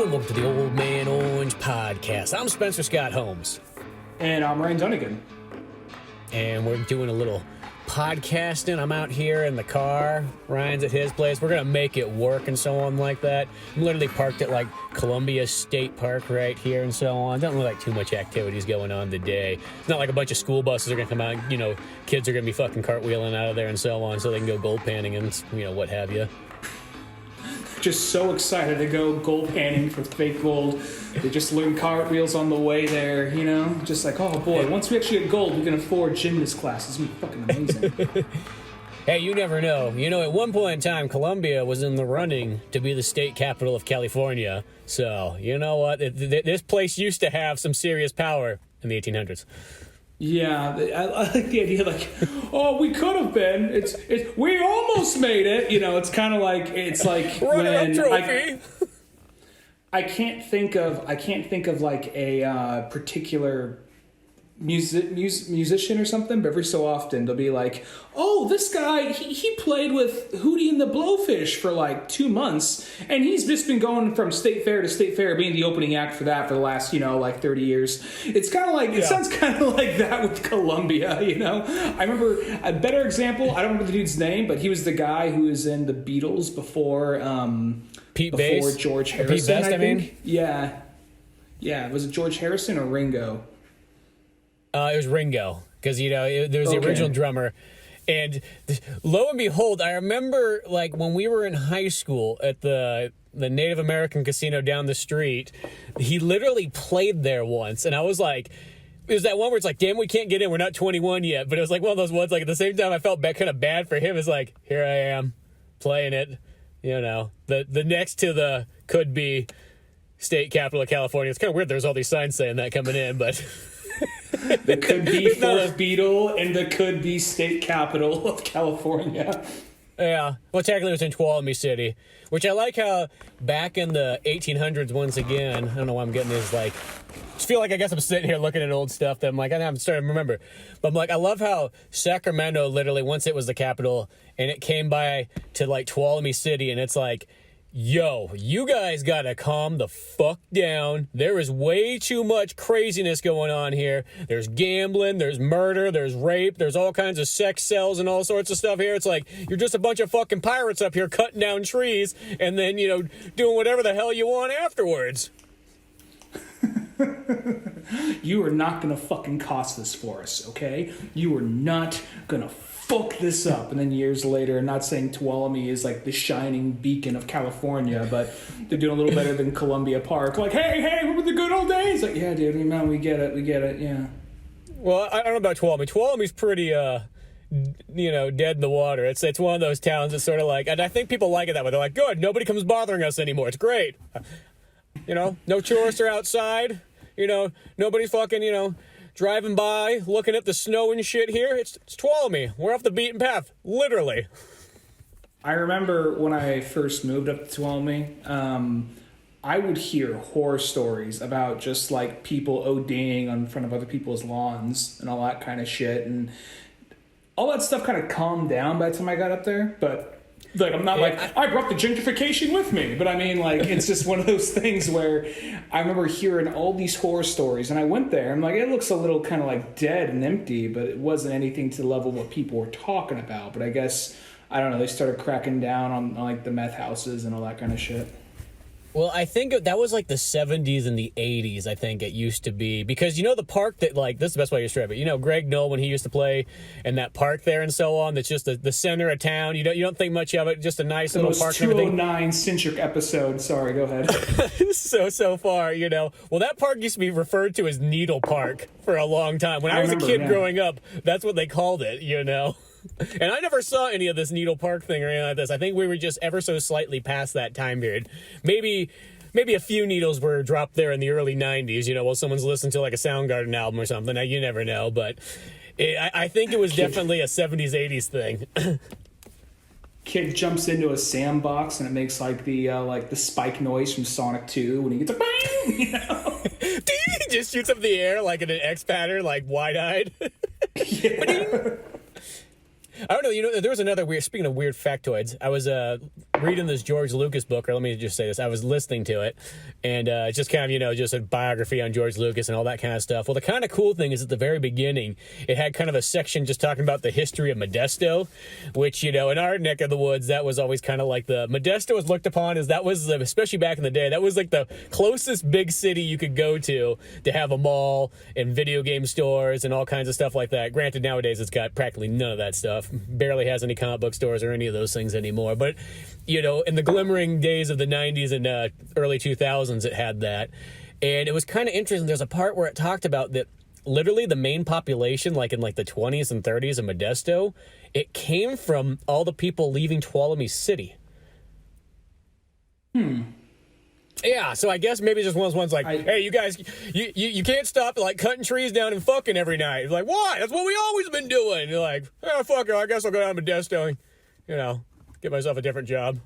and welcome to the OMO Podcast. I'm Spencer Scott Holmes. And I'm Ryan Dunnigan. And we're doing a little podcasting. I'm out here in the car. Ryan's at his place. We're going to make it work and so on like that. I'm literally parked at like Columbia State Park right here and so on. Doesn't look like too much activities going on today. It's not like a bunch of school buses are going to come out. You know, kids are going to be fucking cartwheeling out of there and so on so they can go gold panning and, you know, what have you. Just so excited to go gold panning for fake gold. They just learn cartwheels on the way there, you know? Just like, oh boy, once we actually get gold, we can afford gymnast classes. It's going to be fucking amazing. Hey, you never know. You know, at one point in time, Columbia was in the running to be the state capital of California. So, you know what? This place used to have some serious power in the 1800s. Yeah, I like the idea, like, oh, we could have been. We almost made it. You know, it's kind of like Runner-up trophy. I can't think of like a particular musician or something, but every so often they'll be like, oh, this guy, he played with Hootie and the Blowfish for like 2 months, and he's just been going from state fair to state fair, being the opening act for that for the last, you know, like 30 years. It's kind of like, It sounds kind of like that with Columbia, you know? I remember a better example, I don't remember the dude's name, but he was the guy who was in the Beatles before George Harrison, Pete Best, I think. Yeah. Was it George Harrison or Ringo? It was Ringo, because, you know, there was the original drummer. And lo and behold, I remember, like, when we were in high school at the Native American casino down the street, he literally played there once. And I was like, it was that one where it's like, damn, we can't get in. We're not 21 yet. But it was like one of those ones, like, at the same time, I felt kind of bad for him. It's like, here I am, playing it. You know, the next to the could-be state capital of California. It's kind of weird there's all these signs saying that coming in, but... The could be fourth Beatle and the could be state capital of California. Yeah. Well, technically it was in Tuolumne City, which I like how back in the 1800s, once again, I don't know why I'm getting this, like, I feel like I guess I'm sitting here looking at old stuff that I'm like, I'm starting to remember. But I'm like, I love how Sacramento literally, once it was the capital and it came by to like Tuolumne City, and it's like, yo, you guys gotta calm the fuck down. There is way too much craziness going on here. There's gambling, there's murder, there's rape, there's all kinds of sex cells and all sorts of stuff here. It's like, you're just a bunch of fucking pirates up here cutting down trees and then, you know, doing whatever the hell you want afterwards. You are not gonna fucking cost this for us, okay? You are not gonna fuck this up. And then years later, I'm not saying Tuolumne is like the shining beacon of California, but they're doing a little better than Columbia Park. Like, hey, remember the good old days? Like, yeah, dude, man, we get it, yeah. Well, I don't know about Tuolumne. Tuolumne's pretty, you know, dead in the water. It's one of those towns that's sort of like, and I think people like it that way. They're like, good, nobody comes bothering us anymore. It's great. You know, no tourists are outside. You know, nobody's fucking, you know, driving by, looking at the snow and shit here. It's Tuolumne. We're off the beaten path, literally. I remember when I first moved up to Tuolumne, I would hear horror stories about just like people ODing in front of other people's lawns and all that kind of shit. And all that stuff kind of calmed down by the time I got up there. But like, I'm not I brought the gentrification with me. But I mean, like, it's just one of those things where I remember hearing all these horror stories. And I went there. I'm like, it looks a little kind of like dead and empty. But it wasn't anything to the level of what people were talking about. But I guess, I don't know, they started cracking down on like the meth houses and all that kind of shit. Well, I think that was like the 70s and the 80s, I think it used to be. Because, you know, the park that, like, this is the best way to describe it. You know, Greg Knoll, when he used to play in that park there and so on, that's just the center of town. You don't think much of it, just a nice little park. 209 centric episode. Sorry, go ahead. so far, you know. Well, that park used to be referred to as Needle Park for a long time. When I was a kid growing up, that's what they called it, you know. And I never saw any of this Needle Park thing or anything like this. I think we were just ever so slightly past that time period. Maybe a few needles were dropped there in the early 90s, you know, while someone's listening to like a Soundgarden album or something. Now, you never know, but I think it was definitely a 70s, 80s thing. Kid jumps into a sandbox and it makes like the spike noise from Sonic 2 when he gets a bang, you know? He just shoots up the air like in an X pattern, like wide-eyed. Yeah. I don't know, you know, there was another weird, speaking of weird factoids, I was reading this George Lucas book, or let me just say this, I was listening to it, and it's just kind of, just a biography on George Lucas and all that kind of stuff. Well, the kind of cool thing is at the very beginning, it had kind of a section just talking about the history of Modesto, which, in our neck of the woods, that was always kind of like Modesto was looked upon as, that was, especially back in the day, that was like the closest big city you could go to have a mall and video game stores and all kinds of stuff like that. Granted, nowadays it's got practically none of that stuff. Barely has any comic book stores or any of those things anymore. But, in the glimmering days of the 90s and early 2000s, it had that. And it was kind of interesting. There's a part where it talked about that literally the main population, like in like the 20s and 30s of Modesto, it came from all the people leaving Tuolumne City. Yeah, so I guess maybe just one of those ones like, hey, you guys, you can't stop like cutting trees down and fucking every night. It's like, why? That's what we always been doing. You're like, oh, fuck it, I guess I'll go down to Modesto and, get myself a different job.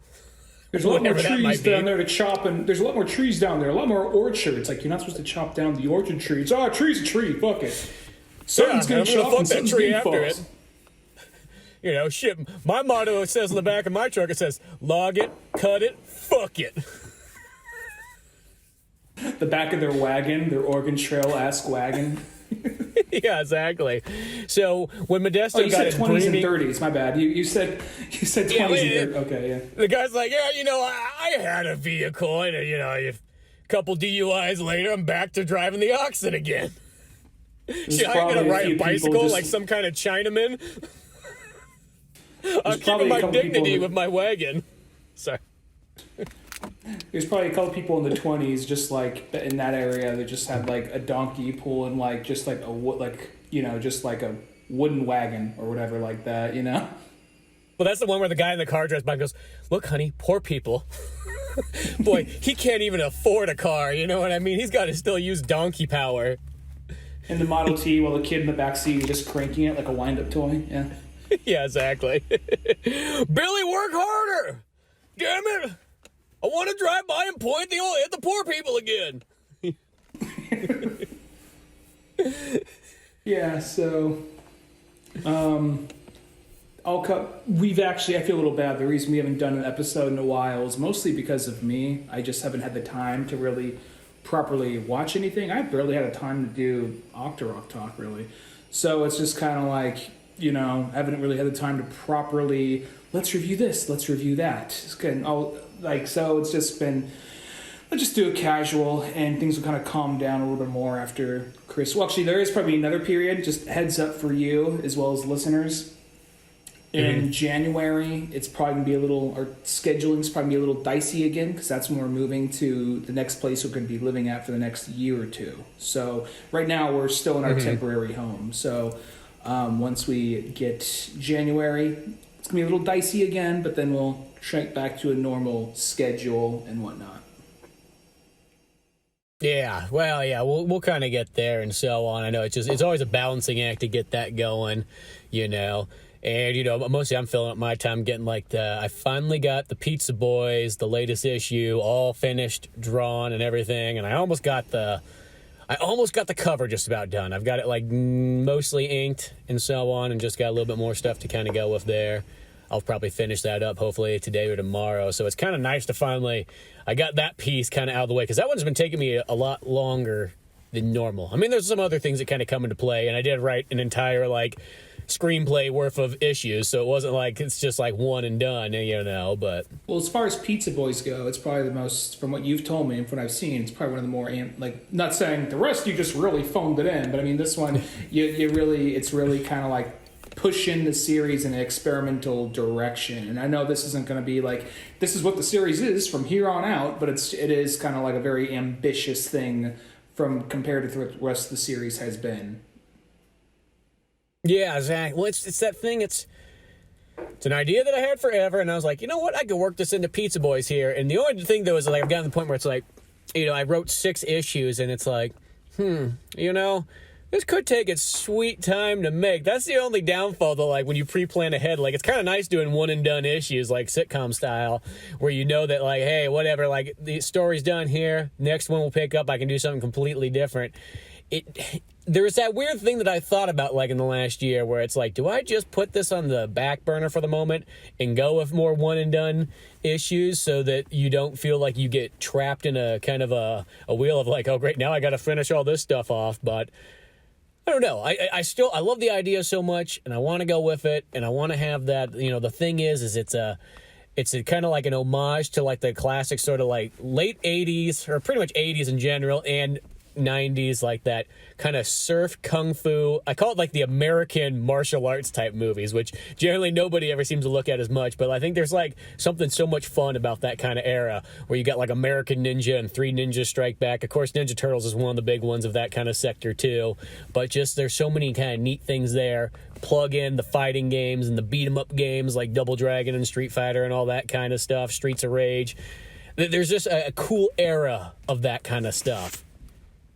There's a lot more trees down there to chop, and there's a lot more trees down there, a lot more orchards. Like, you're not supposed to chop down the orchard trees. Oh, a tree's a tree, fuck it. Something's going to chop and something's going to fall. Shit, my motto, it says on the back of my truck, it says, log it, cut it, fuck it. The back of their wagon, their Oregon Trail-esque wagon. Yeah, exactly. So when Modesto you got said 20s and 30s. My bad. You said 20s and 30s. Okay, yeah. The guy's like, I had a vehicle, and a couple DUIs later, I'm back to driving the oxen again. Shit, I ain't gonna ride a bicycle like some kind of Chinaman. I'm keeping my dignity with my wagon. Sorry. There's probably a couple people in the 20s, just like in that area, that just had like a donkey pulling like just like just like a wooden wagon or whatever like that, Well, that's the one where the guy in the car drives by and goes, "Look, honey, poor people." Boy, he can't even afford a car. You know what I mean? He's got to still use donkey power. In the Model T, while the kid in the backseat is just cranking it like a wind-up toy. Yeah. Yeah, exactly. Billy, work harder! Damn it! I want to drive by and point at the poor people again. Yeah, so I feel a little bad. The reason we haven't done an episode in a while is mostly because of me. I just haven't had the time to really properly watch anything. I barely had a time to do Octorok talk, really. So it's just kind of like, I haven't really had the time to properly, let's review this, let's review that. It's good. So it's just been, let's just do it casual, and things will kind of calm down a little bit more after Chris. Well, actually, there is probably another period, just heads up for you as well as listeners. In January, it's probably going to be our scheduling's probably going to be a little dicey again, because that's when we're moving to the next place we're going to be living at for the next year or two. So right now, we're still in our temporary home. So once we get January, it's going to be a little dicey again, but then we'll shrink back to a normal schedule and whatnot. Yeah, well, yeah, we'll kind of get there and so on. I know it's always a balancing act to get that going, And, mostly I'm filling up my time getting I finally got the Pizza Boys, the latest issue, all finished, drawn and everything. And I almost got the cover just about done. I've got it mostly inked and so on, and just got a little bit more stuff to kind of go with there. I'll probably finish that up hopefully today or tomorrow. So it's kind of nice to finally, I got that piece kind of out of the way, because that one's been taking me a lot longer than normal. I mean, there's some other things that kind of come into play, and I did write an entire screenplay worth of issues, so it wasn't like it's just one and done, but... Well, as far as Pizza Boys go, it's probably the most, from what you've told me and from what I've seen, it's probably one of the more, not saying the rest you just really phoned it in, but I mean, this one, it's really kind of pushing the series in an experimental direction. And I know this isn't going to be this is what the series is from here on out, but it is kind of a very ambitious thing compared to what the rest of the series has been. Yeah, exactly. Well, it's that thing. It's an idea that I had forever, and I was like, you know what? I could work this into Pizza Boys here. And the only thing, though, is I've gotten to the point where it's I wrote 6 issues, and it's this could take its sweet time to make. That's the only downfall, though, when you pre-plan ahead. It's kind of nice doing one-and-done issues, sitcom style, where that, hey, whatever, the story's done here, next one will pick up, I can do something completely different. there's that weird thing that I thought about like in the last year where it's like, do I just put this on the back burner for the moment and go with more one and done issues so that you don't feel like you get trapped in a kind of a wheel of like, oh great, now I got to finish all this stuff off. But I don't know. I love the idea so much and I want to go with it and I want to have that, the thing is it's a kind of like an homage to like the classic sort of like late 80s or pretty much 80s in general and 90s, like that kind of surf kung fu. I call it like the American martial arts type movies, which generally nobody ever seems to look at as much, but I think there's like something so much fun about that kind of era where you got like American Ninja and Three Ninjas Strike Back. Of course, Ninja Turtles is one of the big ones of that kind of sector too, but just there's so many kind of neat things there. Plug in the fighting games and the beat 'em up games like Double Dragon and Street Fighter and all that kind of stuff, Streets of Rage. There's just a cool era of that kind of stuff.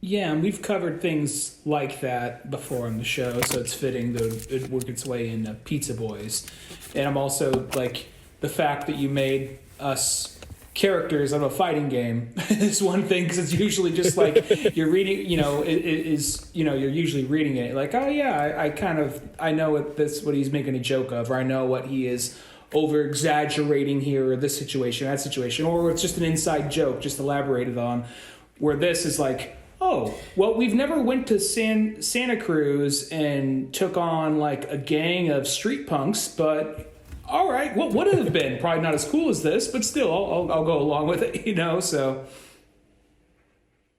Yeah, and we've covered things like that before on the show, so it's fitting that it work its way into Pizza Boys. And I'm also like the fact that you made us characters of a fighting game is one thing, because it's usually just like you're reading, you're usually reading it like, oh yeah, I know what he's making a joke of, or I know what he is over exaggerating here, or this situation, that situation, or it's just an inside joke just elaborated on. Where this is like, oh, well, we've never went to Santa Cruz and took on like a gang of street punks, but all right, what would it have been? Probably not as cool as this, but still, I'll go along with it, so.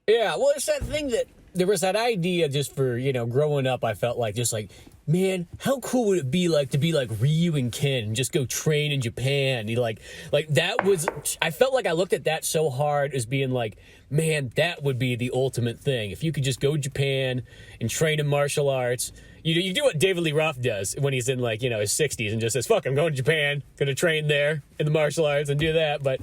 Yeah, well, it's that thing that there was that idea just for, growing up, I felt like just like, man, how cool would it be like to be like Ryu and Ken and just go train in Japan? Like that was, I felt like I looked at that so hard as being like, man, that would be the ultimate thing. If you could just go to Japan and train in martial arts. You do what David Lee Roth does when he's in like, his 60s and just says, fuck, I'm going to Japan, going to train there in the martial arts and do that. But,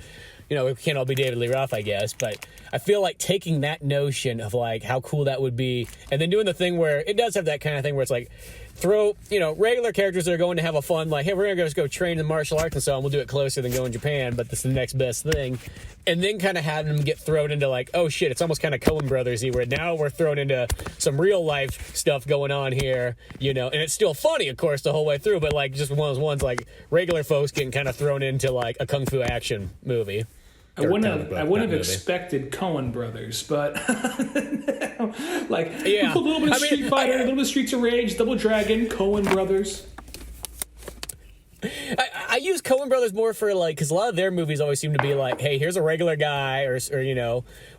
we can't all be David Lee Roth, I guess. But I feel like taking that notion of like how cool that would be and then doing the thing where it does have that kind of thing where it's like, throw, regular characters that are going to have a fun, like, hey, we're going to just go train in martial arts and so on. We'll do it closer than going to Japan, but this is the next best thing. And then kind of having them get thrown into like, oh shit, it's almost kind of Coen Brothers-y where now we're thrown into some real life stuff going on here, and it's still funny, of course, the whole way through, but like just one of those ones like regular folks getting kind of thrown into like a kung fu action movie. I wouldn't have expected Coen Brothers, but like yeah. A little bit of Street Fighter, a little bit of Streets of Rage, Double Dragon, Coen Brothers. I use Coen Brothers more for like, because a lot of their movies always seem to be like, hey, here's a regular guy or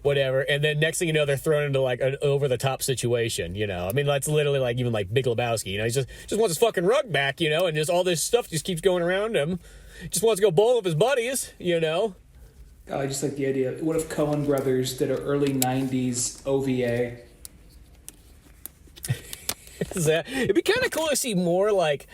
whatever, and then next thing you know, they're thrown into like an over the top situation. I mean, that's literally like even like Big Lebowski. He just wants his fucking rug back, and just all this stuff just keeps going around him. Just wants to go bowl with his buddies, I just like the idea. What if Coen Brothers did an early 90s OVA? It'd be kind of cool to see more like,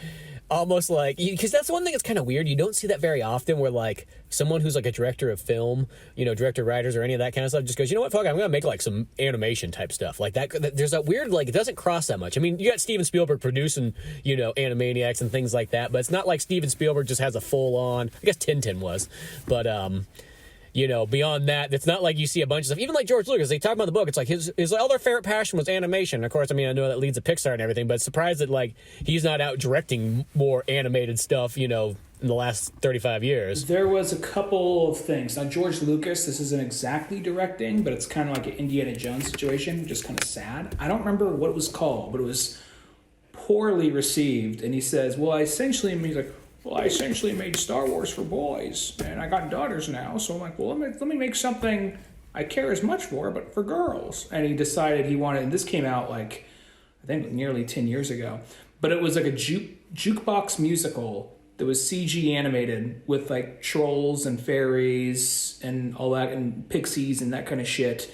almost like, because that's one thing that's kind of weird. You don't see that very often where like someone who's like a director of film, director, writers, or any of that kind of stuff just goes, you know what, fuck, I'm going to make like some animation type stuff. Like that, there's that weird, like, it doesn't cross that much. I mean, you got Steven Spielberg producing, Animaniacs and things like that, but it's not like Steven Spielberg just has a full on, I guess Tintin was, but, beyond that, it's not like you see a bunch of stuff. Even like George Lucas, they talk about the book. It's like his other favorite passion was animation. Of course, I mean, I know that leads to Pixar and everything, but it's surprised that like he's not out directing more animated stuff, in the last 35 years. There was a couple of things. Now, George Lucas, this isn't exactly directing, but it's kind of like an Indiana Jones situation, just kind of sad. I don't remember what it was called, but it was poorly received. And he says, I essentially made Star Wars for boys, and I got daughters now, so I'm like, well, let me make something I care as much for, but for girls. And he decided he wanted, and this came out like, I think nearly 10 years ago, but it was like a jukebox musical that was CG animated with like trolls and fairies and all that, and pixies and that kind of shit.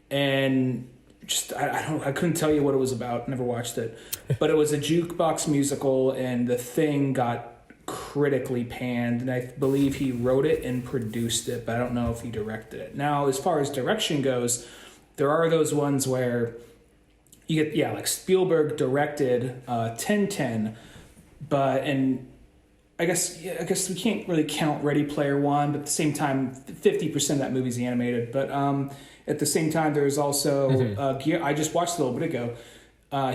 And just, I couldn't tell you what it was about, never watched it, but it was a jukebox musical, and the thing got critically panned, and I believe he wrote it and produced it, but I don't know if he directed it. Now, as far as direction goes, there are those ones where you get, like Spielberg directed 10-10, and I guess we can't really count Ready Player One, but at the same time, 50% of that movie's animated. But at the same time, there's also I just watched a little bit ago.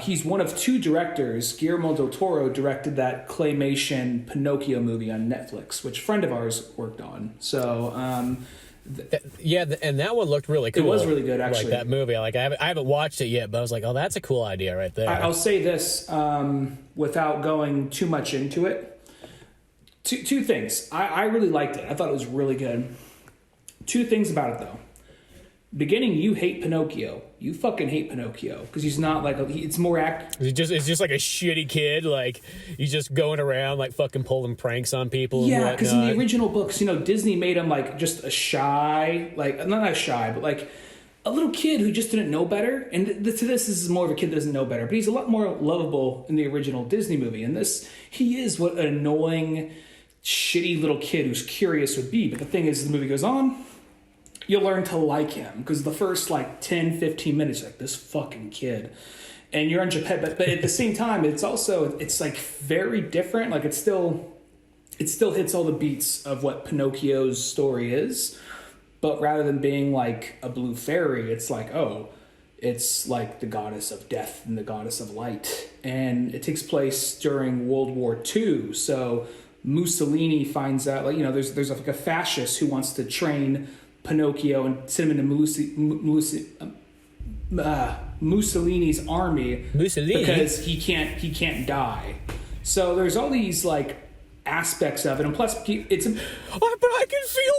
He's one of two directors. Guillermo del Toro directed that claymation Pinocchio movie on Netflix, which a friend of ours worked on. So, and that one looked really cool. It was really good, actually. Like that movie. Like I haven't watched it yet, but I was like, oh, that's a cool idea right there. I'll say this without going too much into it. Two things. I really liked it. I thought it was really good. Two things about it, though. Beginning, you hate Pinocchio. You fucking hate Pinocchio because he's not like it's more It's just like a shitty kid. Like he's just going around like fucking pulling pranks on people. Yeah, because in the original books, Disney made him like just a shy, like not shy, but like a little kid who just didn't know better. And to this is more of a kid that doesn't know better, but he's a lot more lovable in the original Disney movie. And this, he is what an annoying, shitty little kid who's curious would be. But the thing is, the movie goes on. You'll learn to like him because the first like 10, 15 minutes, like this fucking kid. And you're on Japan, but at the same time, it's like very different. Like it still hits all the beats of what Pinocchio's story is. But rather than being like a blue fairy, it's like, it's like the goddess of death and the goddess of light. And it takes place during World War II. So Mussolini finds out, like, there's like a fascist who wants to train Pinocchio and send him into Mussolini's army because he can't die. So there's all these like aspects of it, and plus it's but I can feel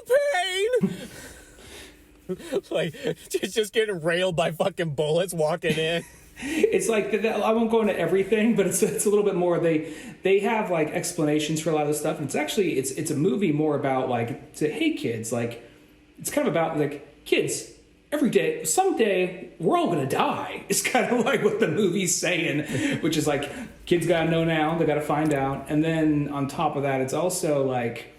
pain. Like just getting railed by fucking bullets walking in. It's like I won't go into everything, but it's a little bit more. They have like explanations for a lot of this stuff, and it's actually it's a movie more about like hey kids, like. It's kind of about, like, kids, every day, someday, we're all going to die. It's kind of like what the movie's saying, which is like, kids got to know now, they got to find out. And then on top of that, it's also like,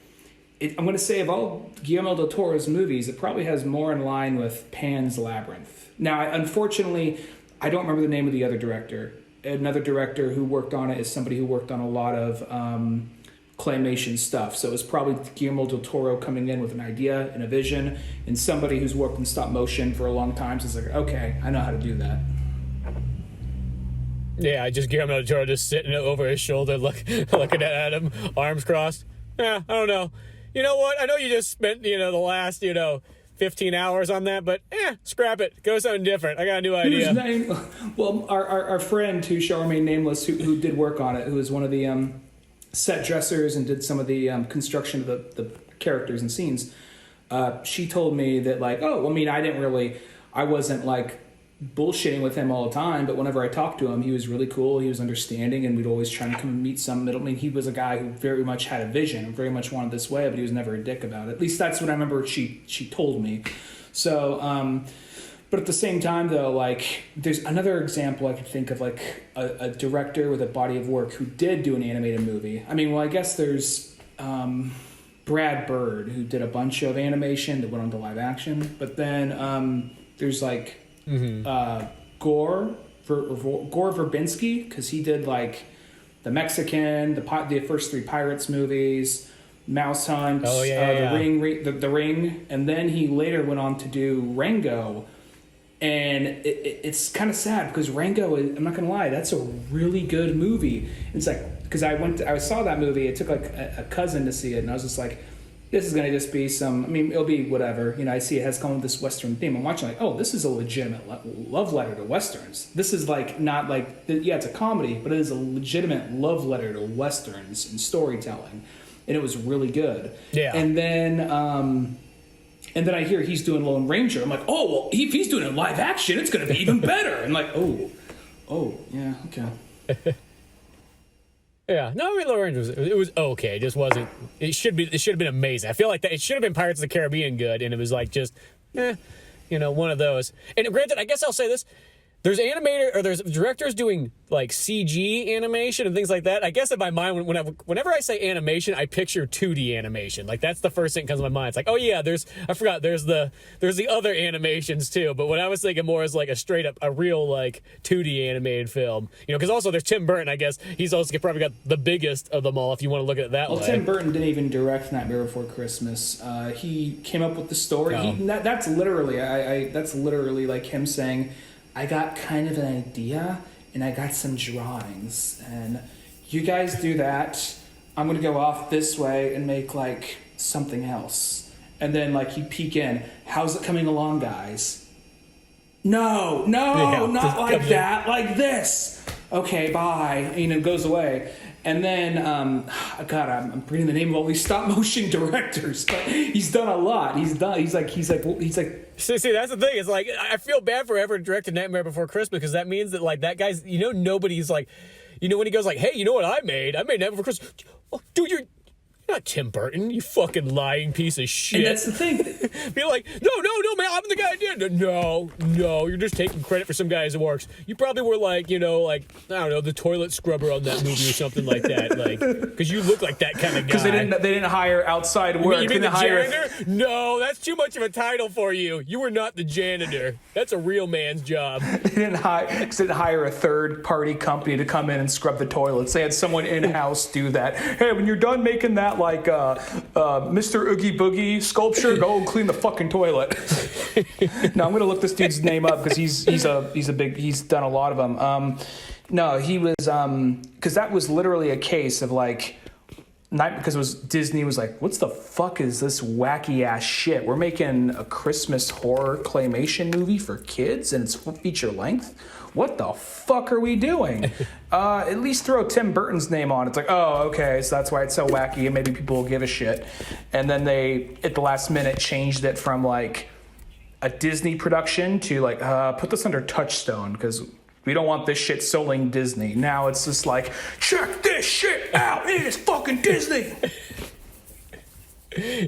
I'm going to say of all Guillermo del Toro's movies, it probably has more in line with Pan's Labyrinth. Now, unfortunately, I don't remember the name of the other director. Another director who worked on it is somebody who worked on a lot of claymation stuff. So it's probably Guillermo del Toro coming in with an idea and a vision, and somebody who's worked in stop motion for a long time. So it's like, okay, I know how to do that. Yeah, I just Guillermo del Toro just sitting over his shoulder, looking at him, arms crossed. Yeah, I don't know. You know what? I know you just spent the last 15 hours on that, but scrap it. Go something different. I got a new idea. Well, our friend who shall remain nameless, who did work on it, who was one of the set dressers and did some of the construction of the characters and scenes, she told me that like, I wasn't like bullshitting with him all the time, but whenever I talked to him, he was really cool, he was understanding, and we'd always try to come and meet some middle. I mean, he was a guy who very much had a vision and very much wanted this way, but he was never a dick about it. At least that's what I remember she told me. So but at the same time, though, like, there's another example I could think of, like, a director with a body of work who did do an animated movie. I mean, well, I guess there's Brad Bird, who did a bunch of animation that went on to live action. But then there's, like, Gore Verbinski, because he did, like, The Mexican, the first three Pirates movies, Mouse Hunt, The Ring. And then he later went on to do Rango. And it's kind of sad because Rango, I'm not gonna lie, that's a really good movie. It's like, because I saw that movie. It took like a cousin to see it, and I was just like, this is gonna just be it'll be whatever. I see it has come with this Western theme. I'm watching like, this is a legitimate love letter to Westerns. This is like not like it's a comedy, but it is a legitimate love letter to Westerns and storytelling, and it was really good. Yeah. And then I hear he's doing Lone Ranger. I'm like, if he's doing it live action, it's going to be even better. I'm like, yeah, okay. Yeah, no, I mean, Lone Ranger was okay. It just wasn't. It should have been amazing. I feel like that it should have been Pirates of the Caribbean good, and it was like just, one of those. And granted, I guess I'll say this: there's there's directors doing like CG animation and things like that. I guess in my mind, whenever I say animation, I picture 2D animation. Like that's the first thing that comes to my mind. It's like, there's the other animations too. But what I was thinking more is like a real like 2D animated film. Because also there's Tim Burton. I guess he's also probably got the biggest of them all if you want to look at it that way. Well, Tim Burton didn't even direct Nightmare Before Christmas. He came up with the story. Oh. That's literally like him saying, I got kind of an idea, and I got some drawings, and you guys do that. I'm going to go off this way and make like something else. And then like you peek in. How's it coming along, guys? No, not like that. Like this. Okay, bye. And it goes away. And then, God, I'm forgetting the name of all these stop motion directors, but he's done a lot. He's like. See, that's the thing. It's like, I feel bad for ever directed Nightmare Before Christmas, because that means that like that guy's, nobody's like, when he goes like, hey, you know what I made? I made Nightmare Before Christmas. Oh, dude, you're not Tim Burton, you fucking lying piece of shit. And that's the thing. Be like, no, man, I'm the guy who did it. No, you're just taking credit for some guy's works. You probably were like, I don't know, the toilet scrubber on that movie or something like that. Like, because you look like that kind of guy. Because they didn't hire outside work. You mean the janitor? No, that's too much of a title for you. You were not the janitor. That's a real man's job. They didn't hire a third-party company to come in and scrub the toilets. They had someone in-house do that. Hey, when you're done making that like Mr. Oogie Boogie sculpture, go clean the fucking toilet. No, I'm gonna look this dude's name up because he's done a lot of them. No, he was because that was literally a case of like. Because Disney was like, what's the fuck is this wacky ass shit? We're making a Christmas horror claymation movie for kids and it's feature length. What the fuck are we doing? At least throw Tim Burton's name on. It's like, oh, okay, so that's why it's so wacky and maybe people will give a shit. And then they, at the last minute, changed it from like a Disney production to like, put this under Touchstone because we don't want this shit solely Disney. Now it's just like, check this shit out. It is fucking Disney.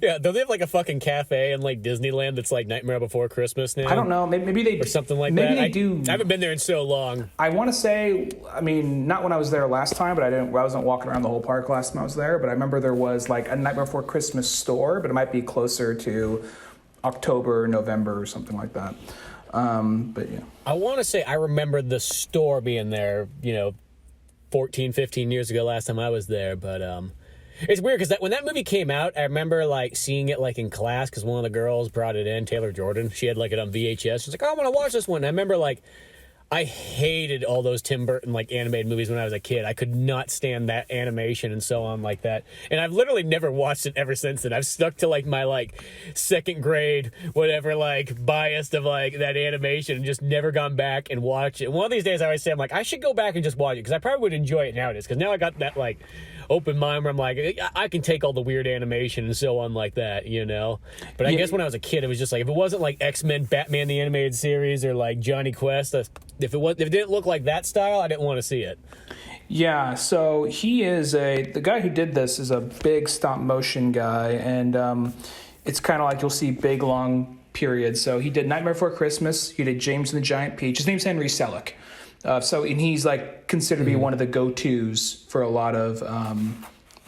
Yeah, don't they have like a fucking cafe in like Disneyland that's like Nightmare Before Christmas now? I don't know. Maybe they or something like maybe that. They do. I haven't been there in so long. I want to say, I mean, not when I was there last time, but I wasn't walking around the whole park last time I was there. But I remember there was like a Nightmare Before Christmas store, but it might be closer to October, November, or something like that. But yeah. I want to say I remember the store being there, 14, 15 years ago last time I was there. But it's weird because when that movie came out, I remember like seeing it like in class because one of the girls brought it in, Taylor Jordan. She had like it on VHS. She's like, oh, I want to watch this one. And I remember like I hated all those Tim Burton like animated movies when I was a kid. I could not stand that animation and so on like that. And I've literally never watched it ever since then. I've stuck to like my like second grade, whatever, like bias of like that animation and just never gone back and watched it. And one of these days I always say, I'm like, I should go back and just watch it because I probably would enjoy it nowadays. Because now I got that like open mind where I'm like, I can take all the weird animation and so on like that, But I guess when I was a kid, it was just like, if it wasn't like X-Men, Batman the Animated Series, or like Johnny Quest, if it didn't look like that style, I didn't want to see it. Yeah, so the guy who did this is a big stop motion guy, and it's kind of like you'll see big long periods. So he did Nightmare Before Christmas, he did James and the Giant Peach. His name's Henry Selick. And he's like considered to be one of the go-tos for a lot of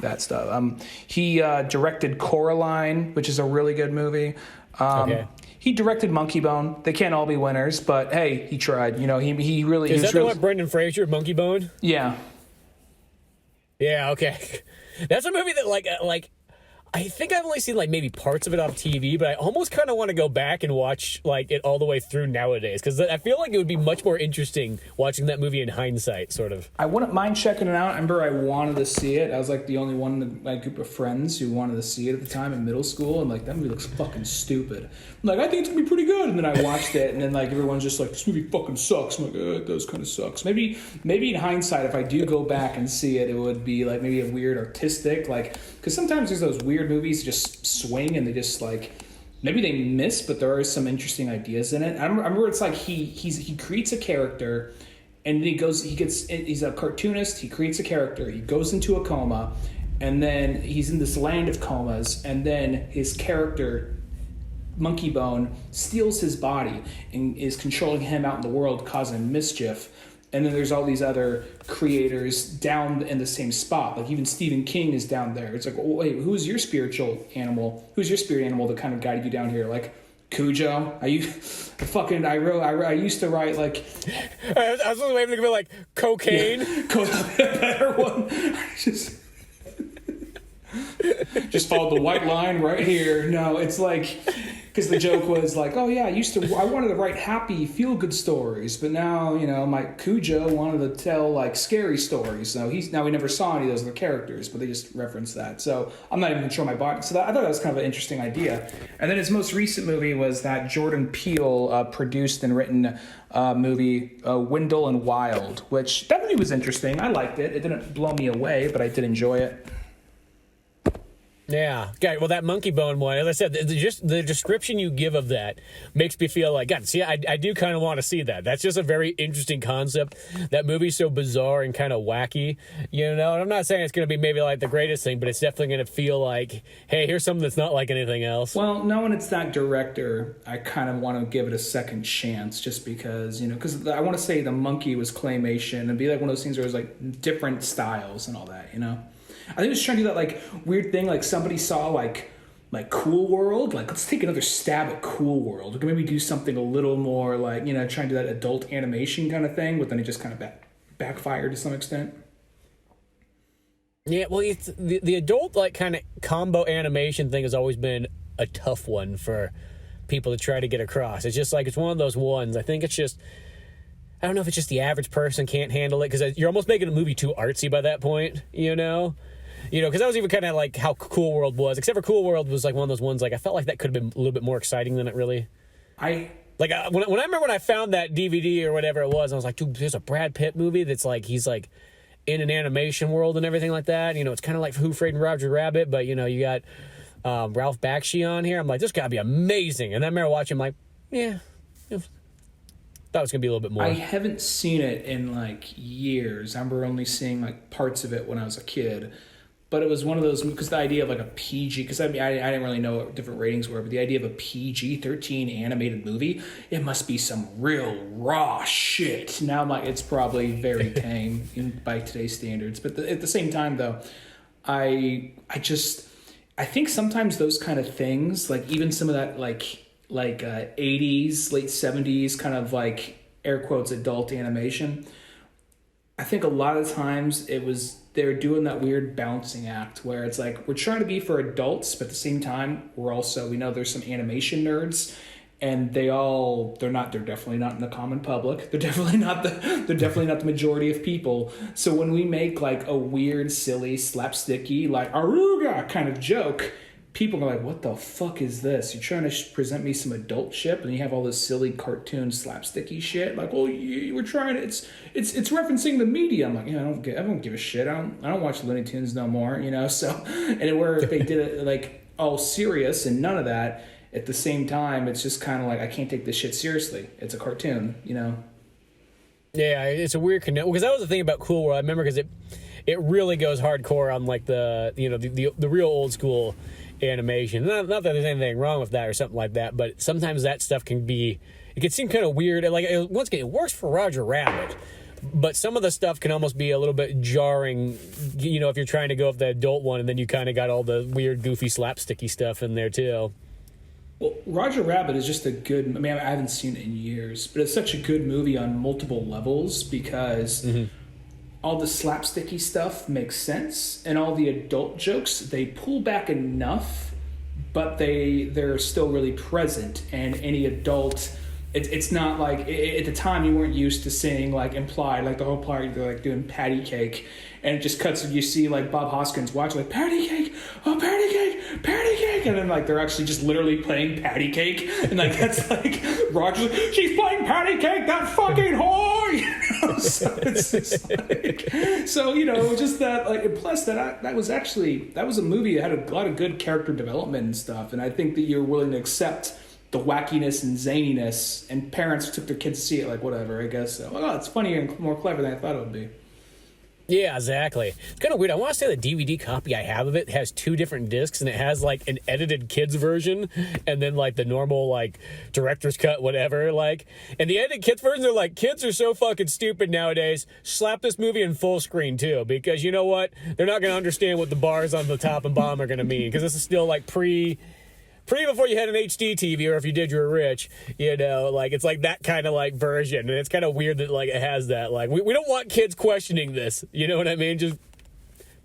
that stuff. He directed Coraline, which is a really good movie. Okay. He directed Monkey Bone. They can't all be winners, but hey, he tried. He really is that the one Brendan Fraser, Monkey Bone? Yeah. Yeah. Okay. That's a movie that like. I think I've only seen like maybe parts of it on TV, but I almost kind of want to go back and watch like it all the way through nowadays because I feel like it would be much more interesting watching that movie in hindsight, sort of. I wouldn't mind checking it out. I remember I wanted to see it. I was like the only one in my group of friends who wanted to see it at the time in middle school, and like that movie looks fucking stupid. I'm like, I think it's gonna be pretty good, and then I watched it, and then like everyone's just like, this movie fucking sucks. I'm like, it does kind of sucks. Maybe in hindsight, if I do go back and see it, it would be like maybe a weird artistic like because sometimes there's those weird movies just swing and they just like maybe they miss, but there are some interesting ideas in it. I remember it's like he creates a character and he's a cartoonist, he creates a character, he goes into a coma, and then he's in this land of comas, and then his character Monkey Bone steals his body and is controlling him out in the world, causing mischief. And then there's all these other creators down in the same spot. Like even Stephen King is down there. It's like, oh, wait, who's your spiritual animal? Who's your spirit animal that kind of guided you down here? Like Cujo? I used to write like. I was waiting to be like cocaine. Yeah, better one. Just follow the white line right here. No, it's like Because the joke was like, oh yeah, I wanted to write happy, feel-good stories, but now, my Cujo wanted to tell like scary stories. So we never saw any of those other characters, but they just referenced that. So I'm not even sure my body. So I thought that was kind of an interesting idea. And then his most recent movie was that Jordan Peele produced and written movie, Wendell and Wild, which that movie was interesting. I liked it. It didn't blow me away, but I did enjoy it. Yeah. Okay. Well, that monkey bone one, as I said, just the description you give of that makes me feel like, God, see, I do kind of want to see that. That's just a very interesting concept. That movie's so bizarre and kind of wacky, And I'm not saying it's going to be maybe like the greatest thing, but it's definitely going to feel like, hey, here's something that's not like anything else. Well, knowing it's that director, I kind of want to give it a second chance just because, because I want to say the monkey was claymation and be like one of those things where it was like different styles and all that, I think it's trying to do that like weird thing, like somebody saw like Cool World, like let's take another stab at Cool World. We can maybe do something a little more like, trying to do that adult animation kind of thing, but then it just kind of backfired to some extent. Yeah, well, it's the adult like kind of combo animation thing has always been a tough one for people to try to get across. It's just like it's one of those ones. I think it's just I don't know if it's just the average person can't handle it because you're almost making a movie too artsy by that point, because that was even kind of like how Cool World was, except for Cool World was like one of those ones, like I felt like that could have been a little bit more exciting than it really. When I remember when I found that DVD or whatever it was, I was like, dude, there's a Brad Pitt movie that's like, he's like in an animation world and everything like that. It's kind of like Who Framed Roger Rabbit, but you got Ralph Bakshi on here. I'm like, this gotta be amazing. And then I remember watching, I'm like, yeah. Thought it was gonna be a little bit more. I haven't seen it in like years. I remember only seeing like parts of it when I was a kid, but it was one of those because the idea of like a PG, because I didn't really know what different ratings were, but the idea of a PG-13 animated movie, it must be some real raw shit. Now I'm like, it's probably very tame by today's standards, but at the same time though, I think sometimes those kind of things, like even some of that like 80s, late 70s kind of like air quotes adult animation, I think a lot of times they're doing that weird balancing act where it's like we're trying to be for adults, but at the same time we know there's some animation nerds and they're definitely not in the common public. They're definitely not the majority of people. So when we make like a weird, silly, slapsticky, like Aruga kind of joke, people are like, what the fuck is this? You're trying to present me some adult shit, and you have all this silly cartoon slapsticky shit. Like, well, we're trying to, it's referencing the media. I'm like, I don't give a shit. I don't watch Looney Tunes no more, So, and where if they did it like all serious and none of that, at the same time, it's just kind of like, I can't take this shit seriously. It's a cartoon, Yeah, it's a weird connection because that was the thing about Cool World. I remember because it really goes hardcore on like the real old school animation. Not that there's anything wrong with that or something like that, but sometimes that stuff can seem kind of weird. Like once again, it works for Roger Rabbit, but some of the stuff can almost be a little bit jarring. If you're trying to go with the adult one, and then you kind of got all the weird, goofy, slapsticky stuff in there too. Well, Roger Rabbit is just a good. I mean, I haven't seen it in years, but it's such a good movie on multiple levels because. Mm-hmm. All the slapsticky stuff makes sense, and all the adult jokes, they pull back enough, but they're still really present. And any adult, it's not like at the time you weren't used to seeing like implied, like the whole party they're like doing patty cake, and it just cuts and you see like Bob Hoskins watching like patty cake, oh patty cake, and then like they're actually just literally playing patty cake, and like that's like Roger's like, she's playing patty cake, that fucking whore. So it's just like, just that like, and plus that was a movie that had a lot of good character development and stuff, and I think that you're willing to accept the wackiness and zaniness, and parents took their kids to see it like whatever, I guess. So, it's funnier and more clever than I thought it would be. Yeah, exactly. It's kind of weird. I want to say the DVD copy I have of it has 2 different discs, and it has like an edited kids version and then like the normal like director's cut, whatever. Like, and the edited kids versions are like, kids are so fucking stupid nowadays. Slap this movie in full screen too, because you know what? They're not going to understand what the bars on the top and bottom are going to mean, because this is still like before you had an HD TV, or if you did, you were rich, like it's like that kind of like version. And it's kind of weird that like it has that. Like we don't want kids questioning this. You know what I mean? Just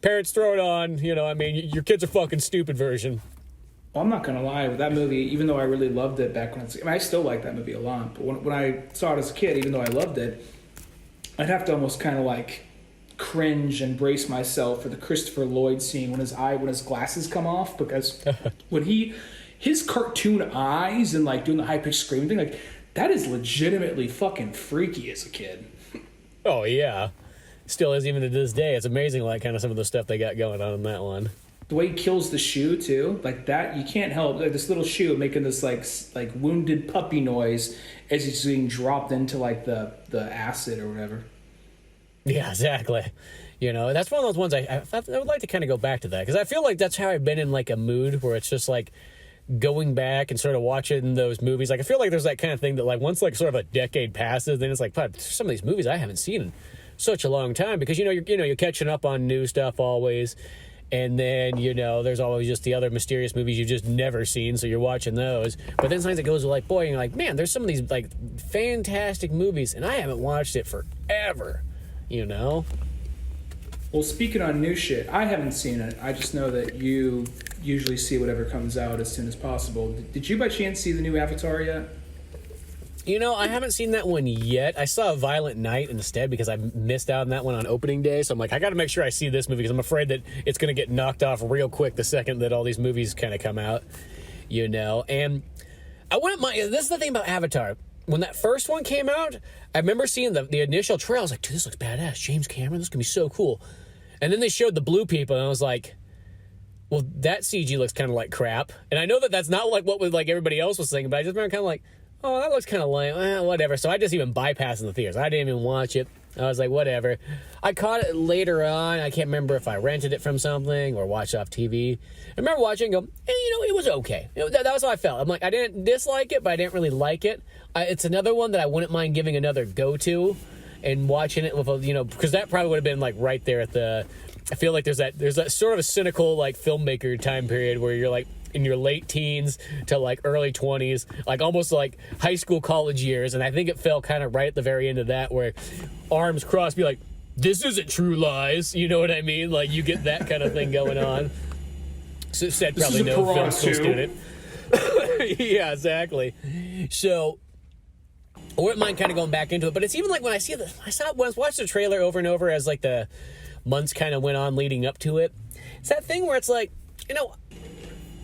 parents throw it on, your kids are fucking stupid version. Well, I'm not gonna lie, with that movie, even though I really loved it back when I still like that movie a lot, but when I saw it as a kid, even though I loved it, I'd have to almost kind of like cringe and brace myself for the Christopher Lloyd scene when his glasses come off, because when his cartoon eyes and like doing the high pitched screaming thing, like that is legitimately fucking freaky as a kid. Oh yeah, still is even to this day. It's amazing, like kind of some of the stuff they got going on in that one. The way he kills the shoe too, like that, you can't help like this little shoe making this like wounded puppy noise as he's being dropped into like the acid or whatever. Yeah, exactly. You know, that's one of those ones I would like to kind of go back to that, because I feel like that's how I've been in like a mood where it's just like going back and sort of watching those movies. Like I feel like there's that kind of thing that like once like sort of a decade passes, then it's like, God, some of these movies I haven't seen in such a long time, because you're catching up on new stuff always. And then, there's always just the other mysterious movies you've just never seen, so you're watching those. But then sometimes it goes to like, boy, and you're like, man, there's some of these like fantastic movies, and I haven't watched it forever, Well, speaking on new shit, I haven't seen it. I just know that you usually see whatever comes out as soon as possible. Did you by chance see the new Avatar yet? I haven't seen that one yet. I saw Violent Night instead because I missed out on that one on opening day. So I'm like, I got to make sure I see this movie, because I'm afraid that it's going to get knocked off real quick the second that all these movies kind of come out, And I wouldn't mind. This is the thing about Avatar. When that first one came out, I remember seeing the initial trailer. I was like, dude, this looks badass. James Cameron, this is going to be so cool. And then they showed the blue people, and I was like, well, that CG looks kind of like crap. And I know that that's not like what was like everybody else was saying, but I just remember kind of like, oh, that looks kind of lame. Whatever. So I just even bypassed in the theaters. I didn't even watch it. I was like, whatever. I caught it later on. I can't remember if I rented it from something or watched it off TV. I remember watching it and go, it was okay. That was how I felt. I'm like, I didn't dislike it, but I didn't really like it. It's another one that I wouldn't mind giving another go-to and watching it with, because that probably would have been like right there at the... I feel like there's that sort of a cynical like filmmaker time period where you're like in your late teens to like early 20s, like almost like high school, college years. And I think it fell kind of right at the very end of that, where arms crossed, be like, this isn't True Lies. You know what I mean? Like you get that kind of thing going on. So said probably no film school student. Yeah, exactly. So I wouldn't mind kind of going back into it, but it's even like when I watched the trailer over and over as like the months kind of went on leading up to it. It's that thing where it's like,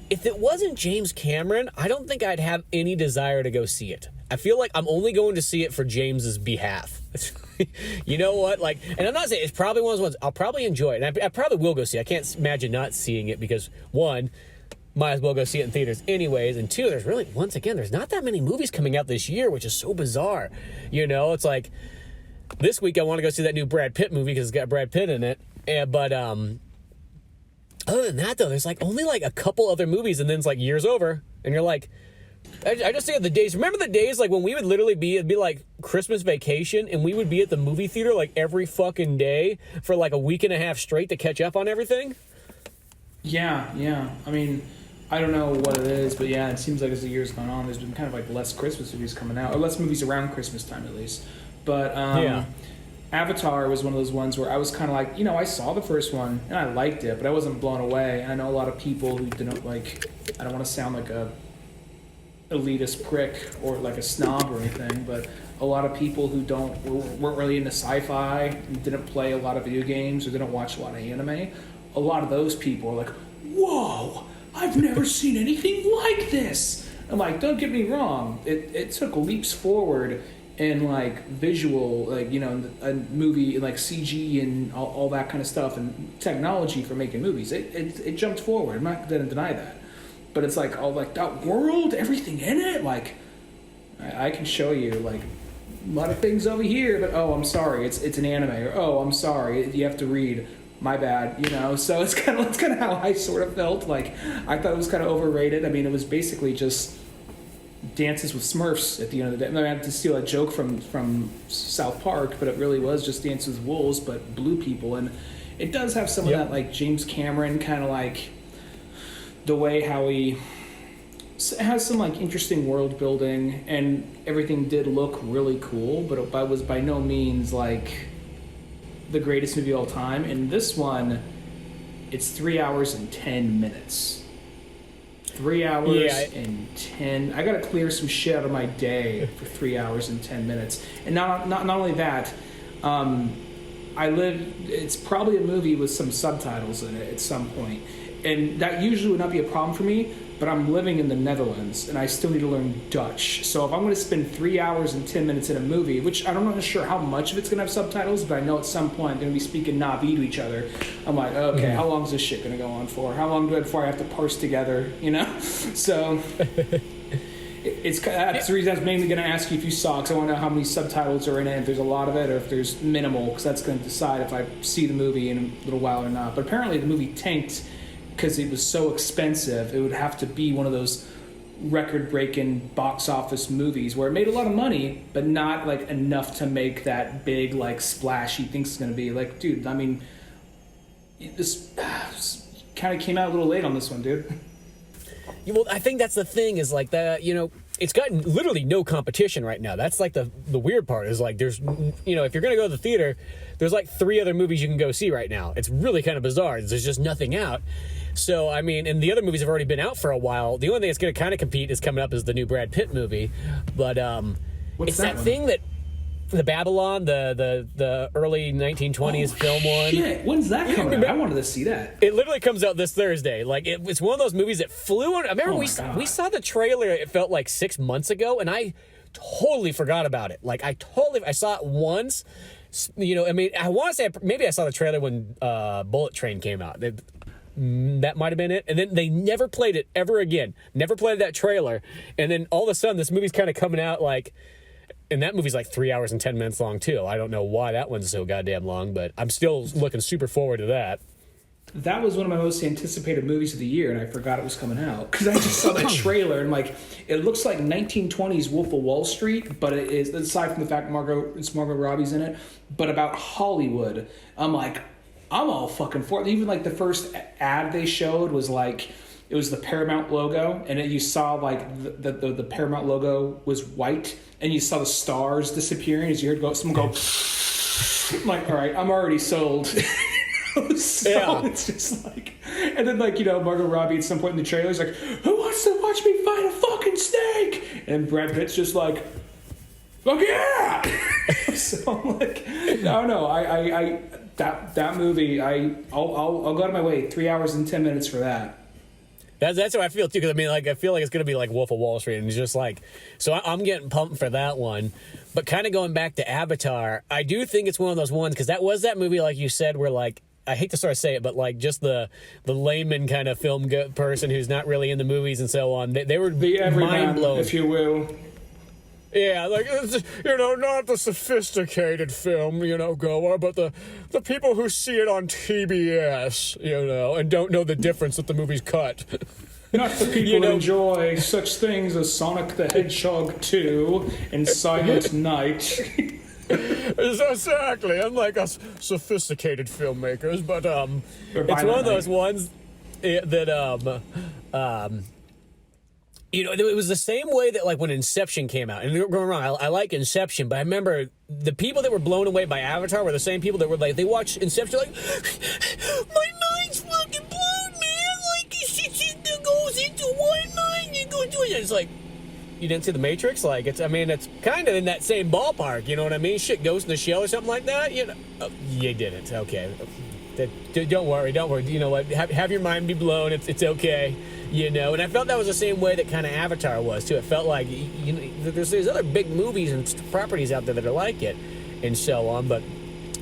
if it wasn't James Cameron, I don't think I'd have any desire to go see it. I feel like I'm only going to see it for James's behalf. You know what? Like, and I'm not saying it's probably one of those ones I'll probably enjoy it, and I probably will go see it. I can't imagine not seeing it because, one, might as well go see it in theaters anyways, and two, there's not that many movies coming out this year, which is so bizarre. It's like, this week I want to go see that new Brad Pitt movie because it's got Brad Pitt in it. But other than that, though, there's like only like a couple other movies, and then it's like year's over, and you're like, I just think of the days. Remember the days like when we would literally it'd be like Christmas vacation, and we would be at the movie theater like every fucking day for like a week and a half straight to catch up on everything? Yeah. I mean, I don't know what it is, but yeah, it seems like as the year's gone on, there's been kind of like less Christmas movies coming out, or less movies around Christmas time at least. But yeah. Avatar was one of those ones where I was kind of like, I saw the first one and I liked it, but I wasn't blown away. And I know a lot of people who didn't like, I don't want to sound like a elitist prick or like a snob or anything, but a lot of people who weren't really into sci-fi and didn't play a lot of video games or didn't watch a lot of anime, a lot of those people are like, whoa, I've never seen anything like this. I'm like, don't get me wrong, it took leaps forward and like visual, like a movie like CG and all that kind of stuff and technology for making movies. It jumped forward. I'm not going to deny that, but it's like all like that world, everything in it. Like I can show you like a lot of things over here, but oh, I'm sorry, it's an anime, or oh, I'm sorry, you have to read. My bad, So it's kind of how I sort of felt. Like I thought it was kind of overrated. I mean, it was basically just Dances with Smurfs at the end of the day. I had to steal a joke from South Park, but it really was just Dances with Wolves, but blue people. And it does have some of that, like, James Cameron kind of, like, the way how he has some, like, interesting world building, and everything did look really cool, but it was by no means, like, the greatest movie of all time. And this one, it's 3 hours and 10 minutes. 3 hours Yeah. and 10. I got to clear some shit out of my day for 3 hours and 10 minutes. And not only that, it's probably a movie with some subtitles in it at some point. And that usually would not be a problem for me, but I'm living in the Netherlands and I still need to learn Dutch. So if I'm going to spend 3 hours and 10 minutes in a movie, which I'm not sure how much of it's going to have subtitles, but I know at some point they're going to be speaking Navi to each other. I'm like, okay, how long is this shit going to go on for? How long before I have to parse together, you know? So that's the reason I was mainly going to ask you if you saw, because I want to know how many subtitles are in it, if there's a lot of it, or if there's minimal, because that's going to decide if I see the movie in a little while or not. But apparently the movie tanked because it was so expensive. It would have to be one of those record-breaking box office movies where it made a lot of money, but not like enough to make that big like splash he thinks it's going to be. Like, dude, I mean, this kind of came out a little late on this one, dude. Well, I think that's the thing is like that, you know, it's got literally no competition right now. That's like the weird part is like there's, you know, if you're going to go to the theater, there's like 3 other movies you can go see right now. It's really kind of bizarre. There's just nothing out. So, I mean, and the other movies have already been out for a while. The only thing that's going to kind of compete is coming up is the new Brad Pitt movie. But it's that thing that the Babylon, the early 1920s film one. Shit, when's that coming out? I wanted to see that. It literally comes out this Thursday. Like it's one of those movies that flew on. I remember we saw the trailer. It felt like 6 months ago, and I totally forgot about it. Like I saw it once. You know, I mean, I want to say maybe I saw the trailer when Bullet Train came out. That might have been it. And then they never played it ever again. Never played that trailer. And then all of a sudden, this movie's kind of coming out like, and that movie's like 3 hours and 10 minutes long too. I don't know why that one's so goddamn long, but I'm still looking super forward to that. That was one of my most anticipated movies of the year, and I forgot it was coming out because I just saw the trailer and like it looks like 1920s Wolf of Wall Street, but it is, aside from the fact Margot Robbie's in it, but about Hollywood. I'm like, I'm all fucking for it. Even like the first ad they showed was like it was the Paramount logo, and you saw like the Paramount logo was white, and you saw the stars disappearing as you heard someone go. I'm like, all right, I'm already sold. So yeah. It's just like, and then like, you know, Margot Robbie at some point in the trailer is like, who wants to watch me fight a fucking snake? And Brad Pitt's just like, fuck yeah. So I'm like, I don't know. That movie, I'll go out of my way 3 hours and 10 minutes for that. That's how I feel too, because I mean, like I feel like it's gonna be like Wolf of Wall Street, and it's just like, so I'm getting pumped for that one. But kind of going back to Avatar, I do think it's one of those ones because that was that movie, like you said, where like I hate to sort of say it, but like just the layman kind of film person who's not really in the movies and so on, they were mind blown, if you will. Yeah, like, you know, not the sophisticated film, you know, goer, but the people who see it on TBS, you know, and don't know the difference that the movie's cut. Not the people who enjoy such things as Sonic the Hedgehog 2 and Silent Night. Exactly, unlike us sophisticated filmmakers, but it's one of those ones that you know, it was the same way that like when Inception came out, and don't get me wrong, I like Inception, but I remember the people that were blown away by Avatar were the same people that were like, they watched Inception like, my mind's fucking blown, man, like it goes into one mind, you go to it. It's like, you didn't see The Matrix? Like, it's kind of in that same ballpark, you know what I mean? Shit goes in the shell or something like that, you know? Oh, you didn't, okay. Don't worry, you know what, have your mind be blown, it's okay. You know, and I felt that was the same way that kind of Avatar was, too. It felt like, you know, there's other big movies and properties out there that are like it and so on, but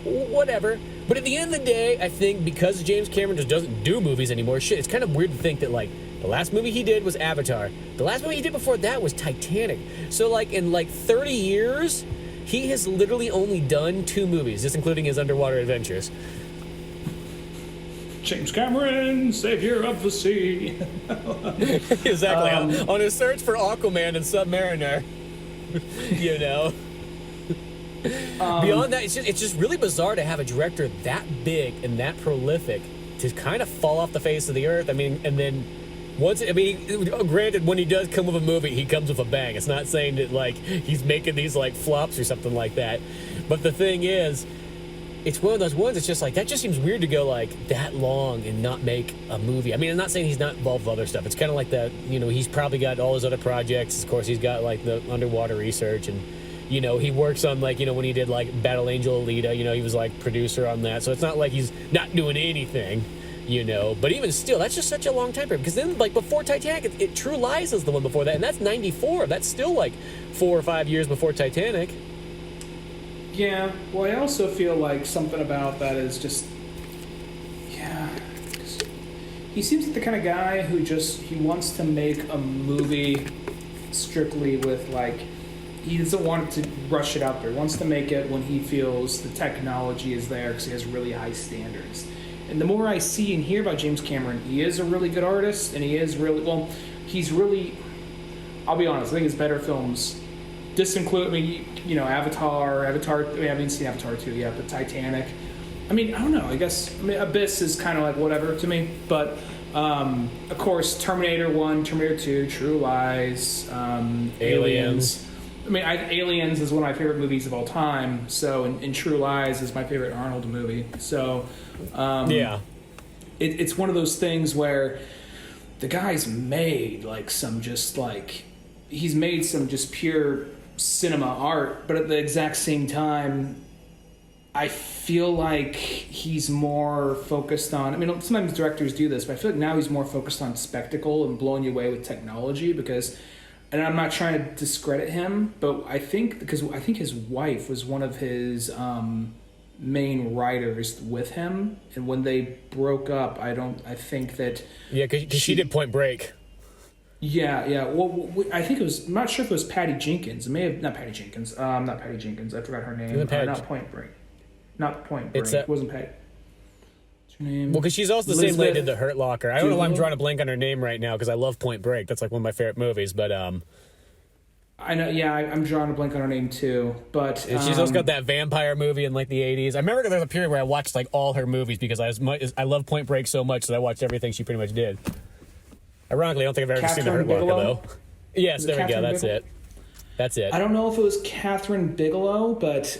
whatever. But at the end of the day, I think because James Cameron just doesn't do movies anymore, shit, it's kind of weird to think that, like, the last movie he did was Avatar. The last movie he did before that was Titanic. So, like, in, like, 30 years, he has literally only done 2 movies, just including his underwater adventures. James Cameron, savior of the sea. Exactly. On his search for Aquaman and Submariner. You know. Beyond that, it's just really bizarre to have a director that big and that prolific to kind of fall off the face of the earth. I mean, and then granted, when he does come with a movie, he comes with a bang. It's not saying that like he's making these like flops or something like that. But the thing is, it's one of those ones. It's just like that. Just seems weird to go like that long and not make a movie. I mean, I'm not saying he's not involved with other stuff. It's kind of like that. He's probably got all his other projects. Of course, he's got like the underwater research, and he works on like when he did like Battle Angel Alita. He was like producer on that. So it's not like he's not doing anything. But even still, that's just such a long time period. Because then, like before Titanic, it True Lies is the one before that, and that's '94. That's still like 4 or 5 years before Titanic. Yeah, well, I also feel like something about that is just, he seems like the kind of guy who he wants to make a movie strictly with, like, he doesn't want to rush it out there. He wants to make it when he feels the technology is there because he has really high standards. And the more I see and hear about James Cameron, he is a really good artist, and he is really, I'll be honest, I think his better films include, Avatar, I haven't seen Avatar 2 yet, but Titanic. I don't know, Abyss is kind of like whatever to me, but of course, Terminator 1, Terminator 2, True Lies, Aliens. Aliens is one of my favorite movies of all time, so, and True Lies is my favorite Arnold movie, so, it's one of those things where the guy's made, he's made some just pure cinema art, but at the exact same time, I feel like he's more focused on, sometimes directors do this, but I feel like now he's more focused on spectacle and blowing you away with technology because, and I'm not trying to discredit him, but I think his wife was one of his main writers with him, and when they broke up, I think that... Yeah, because she did Point Break. Yeah. Well, I think it was... I'm not sure if it was Patty Jenkins. It may have... Not Patty Jenkins. Not Patty Jenkins. I forgot her name. Not Point Break. Not Point Break. It wasn't Patty. What's her name? Well, because she's also the same lady that did The Hurt Locker. I don't know why I'm drawing a blank on her name right now because I love Point Break. That's like one of my favorite movies, but... I know, yeah, I'm drawing a blank on her name too, but... she's also got that vampire movie in like the 80s. I remember there was a period where I watched like all her movies because I love Point Break so much that I watched everything she pretty much did. Ironically, I don't think I've ever seen The Hurt Locker, though. Yes, there we go. That's it. I don't know if it was Catherine Bigelow, but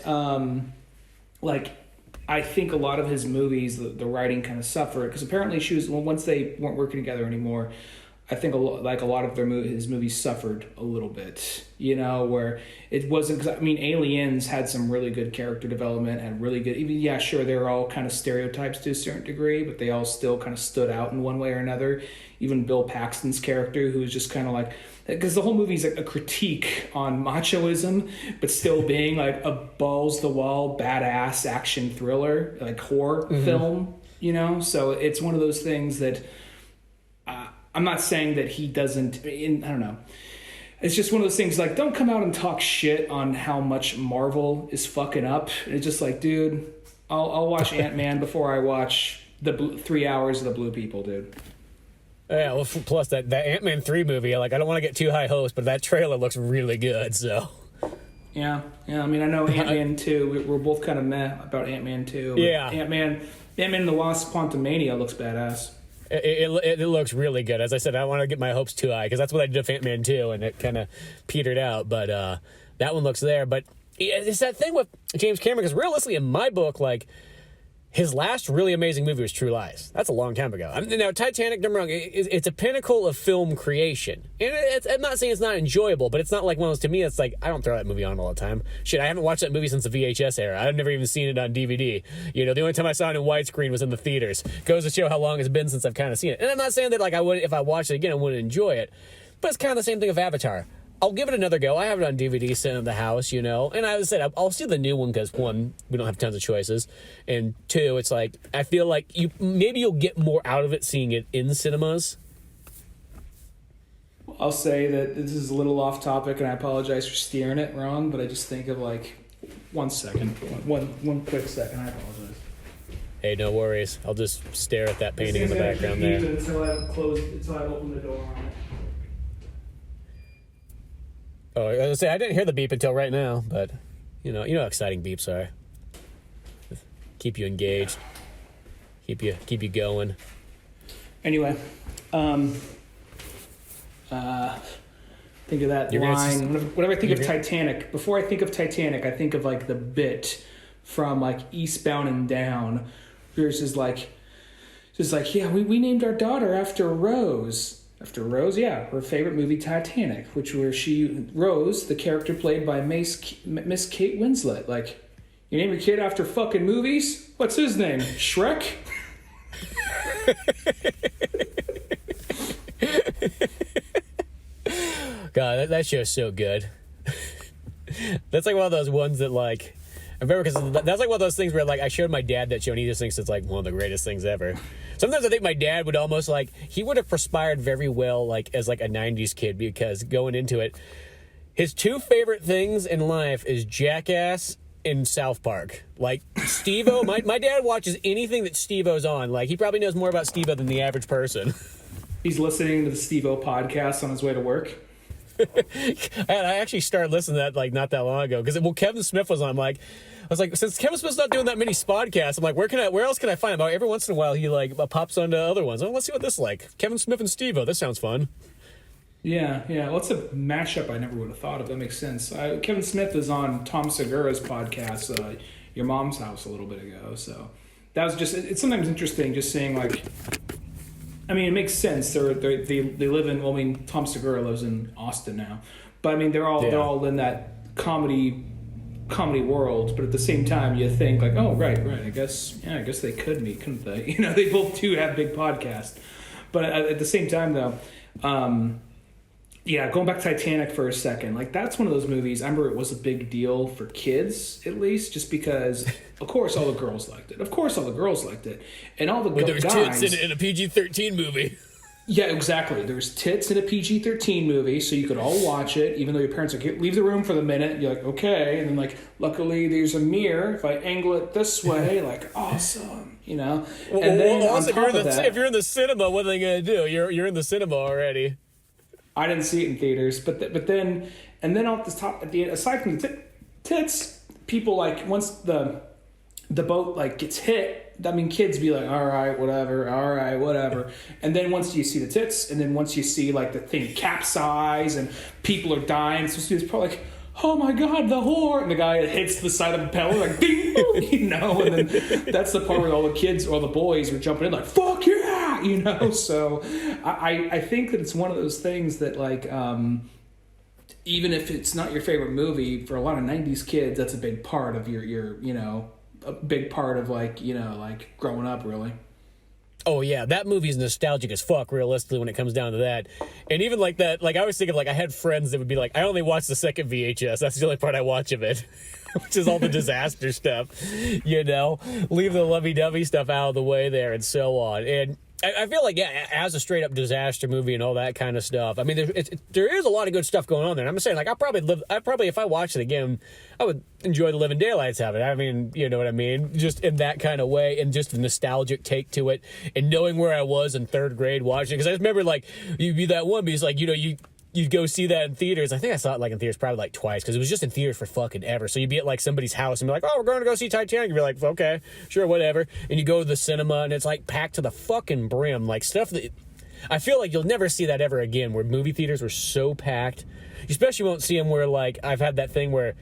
I think a lot of his movies, the writing kind of suffered because apparently once they weren't working together anymore, I think a lot of his movies suffered a little bit, where it wasn't, because Aliens had some really good character development, had really good, they were all kind of stereotypes to a certain degree, but they all still kind of stood out in one way or another. Even Bill Paxton's character, who was just kind of like, because the whole movie's like a critique on machoism, but still being like a balls to the wall badass action thriller, like horror film, so it's one of those things that I'm not saying that he doesn't, I don't know. It's just one of those things like, don't come out and talk shit on how much Marvel is fucking up. It's just like, dude, I'll watch Ant-Man before I watch the 3 hours of the Blue People, dude. Yeah, well, plus that Ant-Man 3 movie, I don't want to get too high hopes, but that trailer looks really good, so. Yeah, I know Ant-Man 2, we're both kind of meh about Ant-Man 2. Yeah. Ant-Man and the Lost Quantumania looks badass. It looks really good. As I said, I don't want to get my hopes too high because that's what I did with Ant-Man 2, and it kind of petered out. But that one looks there. But it's that thing with James Cameron because realistically, in my book, his last really amazing movie was True Lies. That's a long time ago. Now, Titanic, don't get me wrong, it's a pinnacle of film creation. And I'm not saying it's not enjoyable, but it's not like one of those, to me, it's like, I don't throw that movie on all the time. Shit, I haven't watched that movie since the VHS era. I've never even seen it on DVD. The only time I saw it in widescreen was in the theaters. Goes to show how long it's been since I've kind of seen it. And I'm not saying that, I wouldn't, if I watched it again, I wouldn't enjoy it. But it's kind of the same thing with Avatar. I'll give it another go. I have it on DVD sitting in the house, And I said, I'll see the new one because, one, we don't have tons of choices. And two, it's like, I feel like you'll get more out of it seeing it in cinemas. I'll say that this is a little off topic, and I apologize for steering it wrong, but I just think of, 1 second. One quick second. I apologize. Hey, no worries. I'll just stare at that painting in the background there. Until I've opened the door on it. Oh, I was gonna say I didn't hear the beep until right now, but you know how exciting beeps are. Keep you engaged, keep you going. Anyway, think of that line. Whenever I think of Titanic, before I think of Titanic, I think of the bit from like Eastbound and Down. Yours is like, yeah, we named our daughter after Rose. After Rose, yeah, her favorite movie Titanic, Rose, the character played by Miss Kate Winslet. Like, you name your kid after fucking movies? What's his name? Shrek? God, that show's so good. That's like one of those ones that, like, I remember because that's like one of those things where, like, I showed my dad that show and he just thinks it's like one of the greatest things ever. Sometimes I think my dad would almost like, he would have perspired very well, like, as like a 90s kid, because going into it, his two favorite things in life is Jackass and South Park. Like, Steve-O, my dad watches anything that Steve-O's on. Like, he probably knows more about Steve-O than the average person. He's listening to the Steve-O podcast on his way to work. I actually started listening to that like not that long ago because Kevin Smith was on. I was like, since Kevin Smith's not doing that many podcasts, I'm like, where else can I find him? Every once in a while he like pops onto other ones. Oh, let's see what this is like. Kevin Smith and Steve-O. This sounds fun. Yeah. Well, it's a mashup I never would have thought of. That makes sense. Kevin Smith is on Tom Segura's podcast, Your Mom's House, a little bit ago. So that was just. It's sometimes interesting just seeing like. I mean, it makes sense. They live in. Well, I mean, Tom Segura lives in Austin now, but I mean, they're all in that comedy world. But at the same time, you think like, oh, right. I guess they could meet, couldn't they? You know, they both do have big podcasts. But at the same time, though, going back to Titanic for a second, like that's one of those movies. I remember it was a big deal for kids, at least, just because. Of course, all the girls liked it. And all the guys... There's tits in a PG-13 movie. Yeah, exactly. There's tits in a PG-13 movie, so you could all watch it, even though your parents are like, leave the room for the minute. You're like, okay. And then, like, luckily there's a mirror. If I angle it this way, like, awesome, you know? And then also, if you're in the cinema, what are they going to do? You're in the cinema already. I didn't see it in theaters, but then off the top, aside from the tits, people, like, once the boat like gets hit, I mean, kids be like, all right, whatever. And then once you see the tits, and then once you see like the thing capsize and people are dying, so it's probably like, oh my God, the whore. And the guy hits the side of the propeller like, ding, you know, and then that's the part where all the kids or the boys are jumping in like, fuck yeah, you know. So I think that it's one of those things that like, even if it's not your favorite movie, for a lot of 90s kids, that's a big part of your you know, a big part of like, you know, like growing up really. Oh yeah, that movie's nostalgic as fuck, realistically, when it comes down to that. And even like that, like I always think of like, I had friends that would be like, I only watch the second VHS. That's the only part I watch of it, which is all the disaster stuff, you know, leave the lovey-dovey stuff out of the way there and so on. And I feel like, yeah, as a straight up disaster movie and all that kind of stuff, I mean, there is a lot of good stuff going on there. And I'm just saying, like, I probably, if I watched it again, I would enjoy the living daylights of it. I mean, you know what I mean? Just in that kind of way, and just the nostalgic take to it, and knowing where I was in third grade watching it. Because I just remember, like, you'd be that one, because, like, you know, you'd go see that in theaters. I think I saw it like in theaters probably like twice, because it was just in theaters for fucking ever. So you'd be at like somebody's house and be like, oh, we're going to go see Titanic. You'd be like, okay, sure, whatever. And you go to the cinema and it's like packed to the fucking brim. Like stuff that I feel like you'll never see that ever again, where movie theaters were so packed. You especially won't see them where, like, I've had that thing where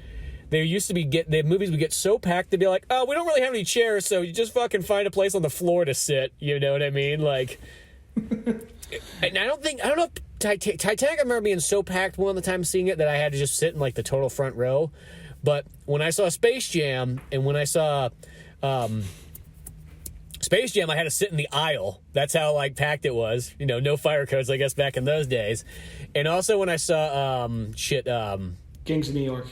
there used to be the movies would get so packed they'd be like, oh, we don't really have any chairs, so you just fucking find a place on the floor to sit. You know what I mean? Like, and I don't know. Titanic, I remember being so packed one of the times seeing it that I had to just sit in like the total front row. But when I saw Space Jam and when I saw Space Jam, I had to sit in the aisle. That's how like packed it was. You know, no fire codes, I guess, back in those days. And also when I saw Gangs of New York.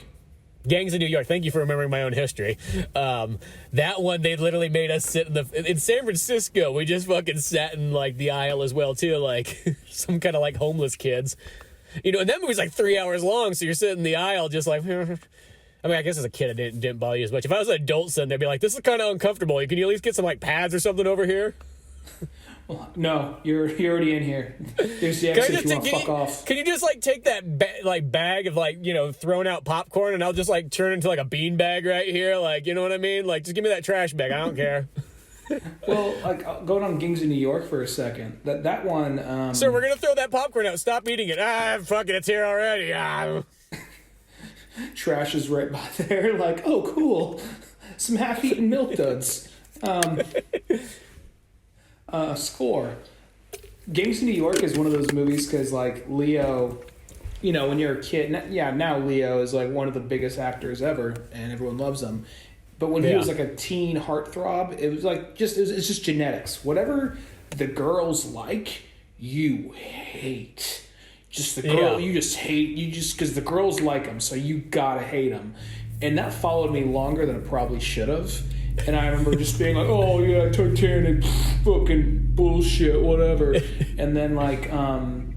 Gangs of New York. Thank you for remembering my own history. That one, they literally made us sit in San Francisco. We just fucking sat in like the aisle as well too, like some kind of like homeless kids, you know. And that movie's like 3 hours long, so you're sitting in the aisle just like. I mean, I guess as a kid, it didn't bother you as much. If I was an adult son, they'd be like, "This is kind of uncomfortable. Can you at least get some like pads or something over here?" Well, no, you're already in here. There's the exit. You want to fuck off. Can you just like take that bag of like, you know, thrown out popcorn, and I'll just like turn into like a bean bag right here, like, you know what I mean? Like, just give me that trash bag. I don't care. Well, like going on Gangs of New York for a second. That one. Sir, we're gonna throw that popcorn out. Stop eating it. Fuck it, it's here already. Trash is right by there. Like, oh, cool. some half-eaten milk duds. Score. Gangs of New York is one of those movies because, like, Leo, you know, when you're a kid, now Leo is, like, one of the biggest actors ever, and everyone loves him. But when he was, like, a teen heartthrob, it was, like, it's just genetics. Whatever the girls like, you hate. Just the girl, you just hate, because the girls like him, so you gotta hate him. And that followed me longer than it probably should have. And I remember just being like, oh yeah, Titanic, fucking bullshit, whatever. And then like, and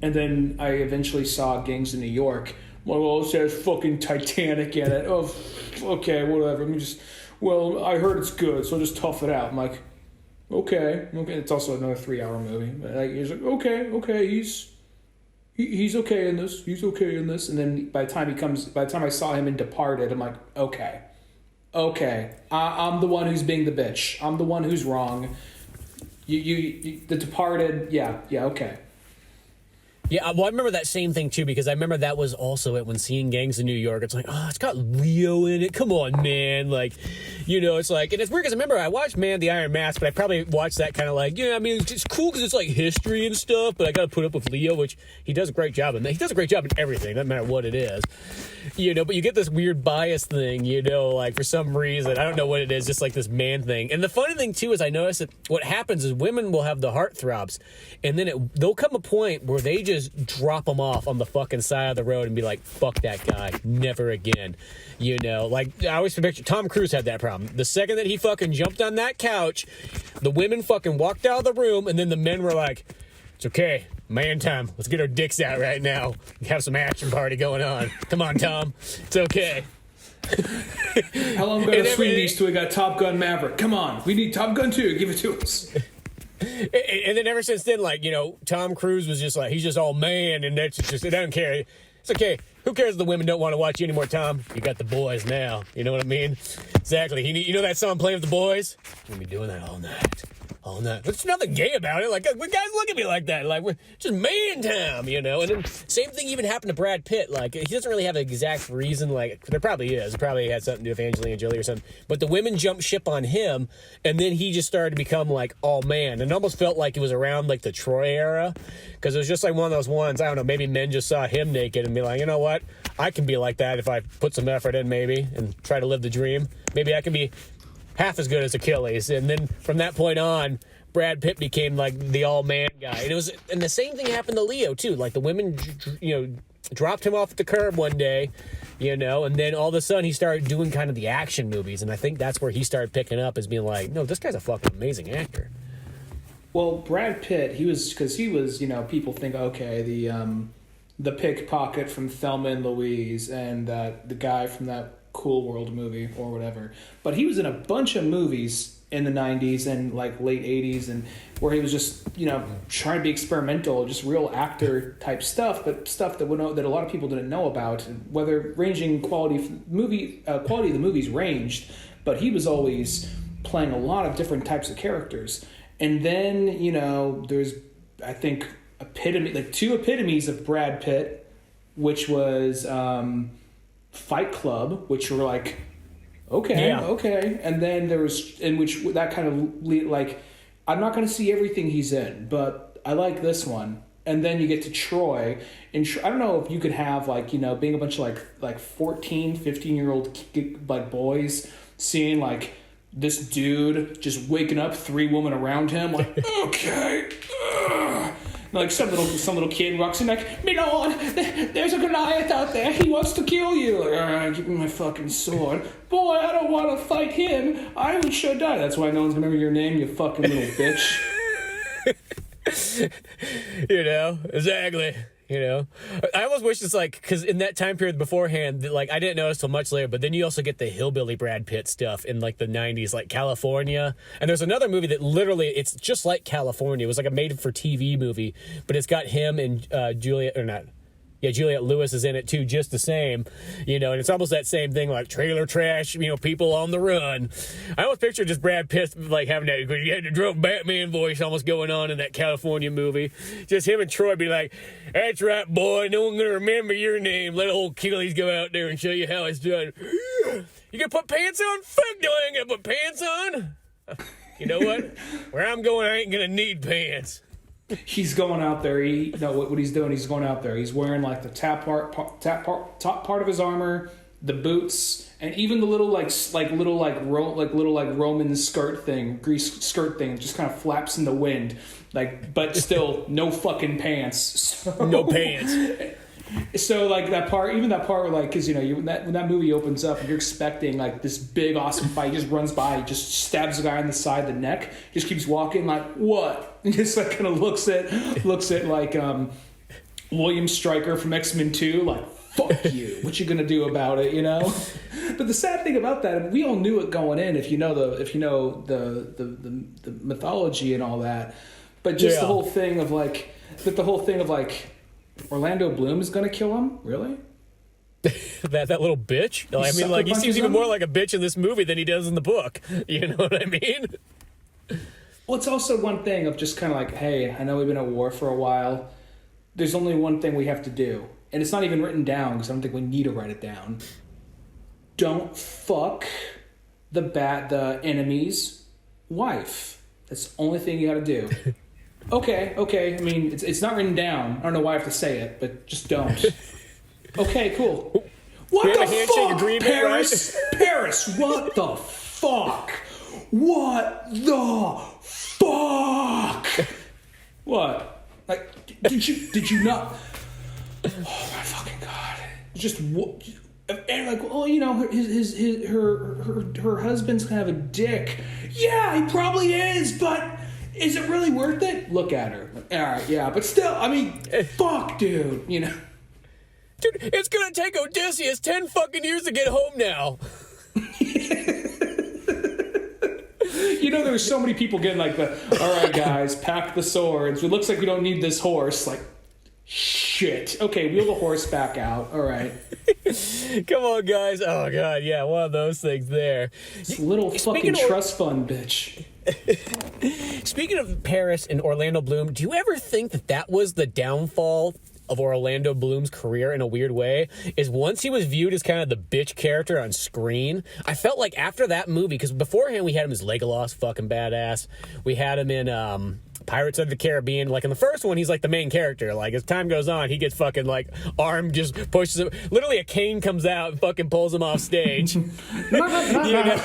then I eventually saw Gangs of New York. Well, it says fucking Titanic in it. Oh, okay, whatever. I heard it's good, so just tough it out. I'm like, okay. It's also another 3-hour movie. But like, he's like, okay, he's okay in this. He's okay in this. And then by the time I saw him in Departed, I'm like, okay. I'm the one who's being the bitch. I'm the one who's wrong. The Departed, yeah, okay. Yeah, well, I remember that same thing, too, because I remember that was also it when seeing Gangs of New York. It's like, oh, it's got Leo in it. Come on, man. Like, you know, it's like, and it's weird because I remember I watched Man the Iron Mask, but I probably watched that kind of like, I mean, it's cool because it's like history and stuff, but I got to put up with Leo, which he does a great job in. He does a great job in everything, no matter what it is. You know, but you get this weird bias thing, you know, like for some reason, I don't know what it is, just like this man thing. And the funny thing, too, is I noticed that what happens is women will have the heartthrobs, and then there'll come a point where they just drop them off on the fucking side of the road and be like, fuck that guy, never again. You know, like, I always picture Tom Cruise had that problem. The second that he fucking jumped on that couch, the women fucking walked out of the room, and then the men were like, it's okay, man time, let's get our dicks out right now and have some action party going on. Come on, Tom, it's okay. How long gonna swing these till we got Top Gun Maverick? Come on, we need Top Gun 2, give it to us. And then ever since then, like, you know, Tom Cruise was just like, he's just all man, and that's just, I don't care. It's okay. Who cares if the women don't want to watch you anymore, Tom? You got the boys now. You know what I mean? Exactly. You know that song, Playing with the Boys? We'll be doing that all night. All night. There's nothing gay about it. Like, guys look at me like that. Like, we're just man time, you know? And then same thing even happened to Brad Pitt. Like, he doesn't really have an exact reason. Like, there probably is. It probably had something to do with Angelina Jolie or something. But the women jumped ship on him, and then he just started to become, like, all man. And it almost felt like it was around, like, the Troy era. Because it was just like one of those ones, I don't know, maybe men just saw him naked and be like, you know what? I can be like that if I put some effort in, maybe, and try to live the dream. Maybe I can be half as good as Achilles. And then from that point on, Brad Pitt became like the all-man guy. And the same thing happened to Leo, too. Like, the women, you know, dropped him off the curb one day, you know, and then all of a sudden he started doing kind of the action movies. And I think that's where he started picking up as being like, no, this guy's a fucking amazing actor. Well, Brad Pitt, he was, you know, people think, okay, the pickpocket from Thelma and Louise and the guy from that Cool World movie or whatever. But he was in a bunch of movies in the 90s and like late 80s, and where he was just, you know, trying to be experimental, just real actor type stuff, but stuff that that a lot of people didn't know about. Whether ranging quality of the movies ranged, but he was always playing a lot of different types of characters. And then, you know, there's, I think, two epitomes of Brad Pitt, which was Fight Club, which were like, okay. And then there was, in which that kind of, like, I'm not going to see everything he's in, but I like this one. And then you get to Troy. And I don't know if you could have, like, you know, being a bunch of, like 14, 15-year-old, like, boys, seeing, like, this dude just waking up 3 women around him, like, okay. Like some little kid walks in like, me lord, there's a Goliath out there. He wants to kill you. Like, give me my fucking sword. Boy, I don't want to fight him. I would sure die. That's why no one's gonna remember your name, you fucking little bitch. You know, exactly. You know, I almost wish it's like, because in that time period beforehand, like, I didn't notice till much later, but then you also get the hillbilly Brad Pitt stuff in like the 90s, like California. And there's another movie that literally, it's just like California. It was like a made for TV movie, but it's got him and Yeah, Juliette Lewis is in it too, just the same, and it's almost that same thing, like trailer trash, people on the run. I almost picture just Brad Pitt like having that, he had the drunk Batman voice almost going on in that California movie. Just him and Troy be like, "That's right, boy, no one's gonna remember your name. Let old Achilles go out there and show you how it's done. You gonna put pants on? Fuck, no, I ain't gonna put pants on. You know what? Where I'm going, I ain't gonna need pants." He's going out there. What he's doing. He's going out there. He's wearing like the top part of his armor, the boots, and even the little Roman skirt thing, Greece skirt thing, just kind of flaps in the wind, but still no fucking pants. So, no pants. So like that part where like, because when that movie opens up and you're expecting like this big awesome fight, he just runs by, he just stabs the guy on the side of the neck, just keeps walking like, what? And just like kind of looks at like William Stryker from X-Men 2, like, fuck you, what you gonna do about it, But the sad thing about that, we all knew it going in, if you know the mythology and all that, but just the whole thing of like Orlando Bloom is gonna kill him? Really? that little bitch? I mean, like, he seems even more like a bitch in this movie than he does in the book. You know what I mean? Well, it's also one thing of just kind of like, hey, I know we've been at war for a while. There's only one thing we have to do. And it's not even written down because I don't think we need to write it down. Don't fuck the enemy's wife. That's the only thing you got to do. Okay. I mean, it's not written down. I don't know why I have to say it, but just don't. Okay, cool. What the fuck, Paris? Right? Paris, what the fuck? What the fuck? What? Like, did you not? Oh my fucking god! Just what? And like, well, her husband's kind of a dick. Yeah, he probably is, but is it really worth it? Look at her. All right, yeah, but still, I mean, fuck, dude. Dude, it's gonna take Odysseus 10 fucking years to get home now. There were so many people getting like all right, guys, pack the swords. It looks like we don't need this horse. Like, shit. Okay, wheel the horse back out. All right. Come on, guys. Oh, God, yeah, one of those things there. This little fucking trust fund bitch. Speaking of Paris and Orlando Bloom, do you ever think that was the downfall of Orlando Bloom's career in a weird way? Is once he was viewed as kind of the bitch character on screen, I felt like after that movie, because beforehand we had him as Legolas, fucking badass. We had him in Pirates of the Caribbean. Like in the first one, he's like the main character. Like as time goes on, he gets fucking like arm just pushes him. Literally a cane comes out and fucking pulls him off stage.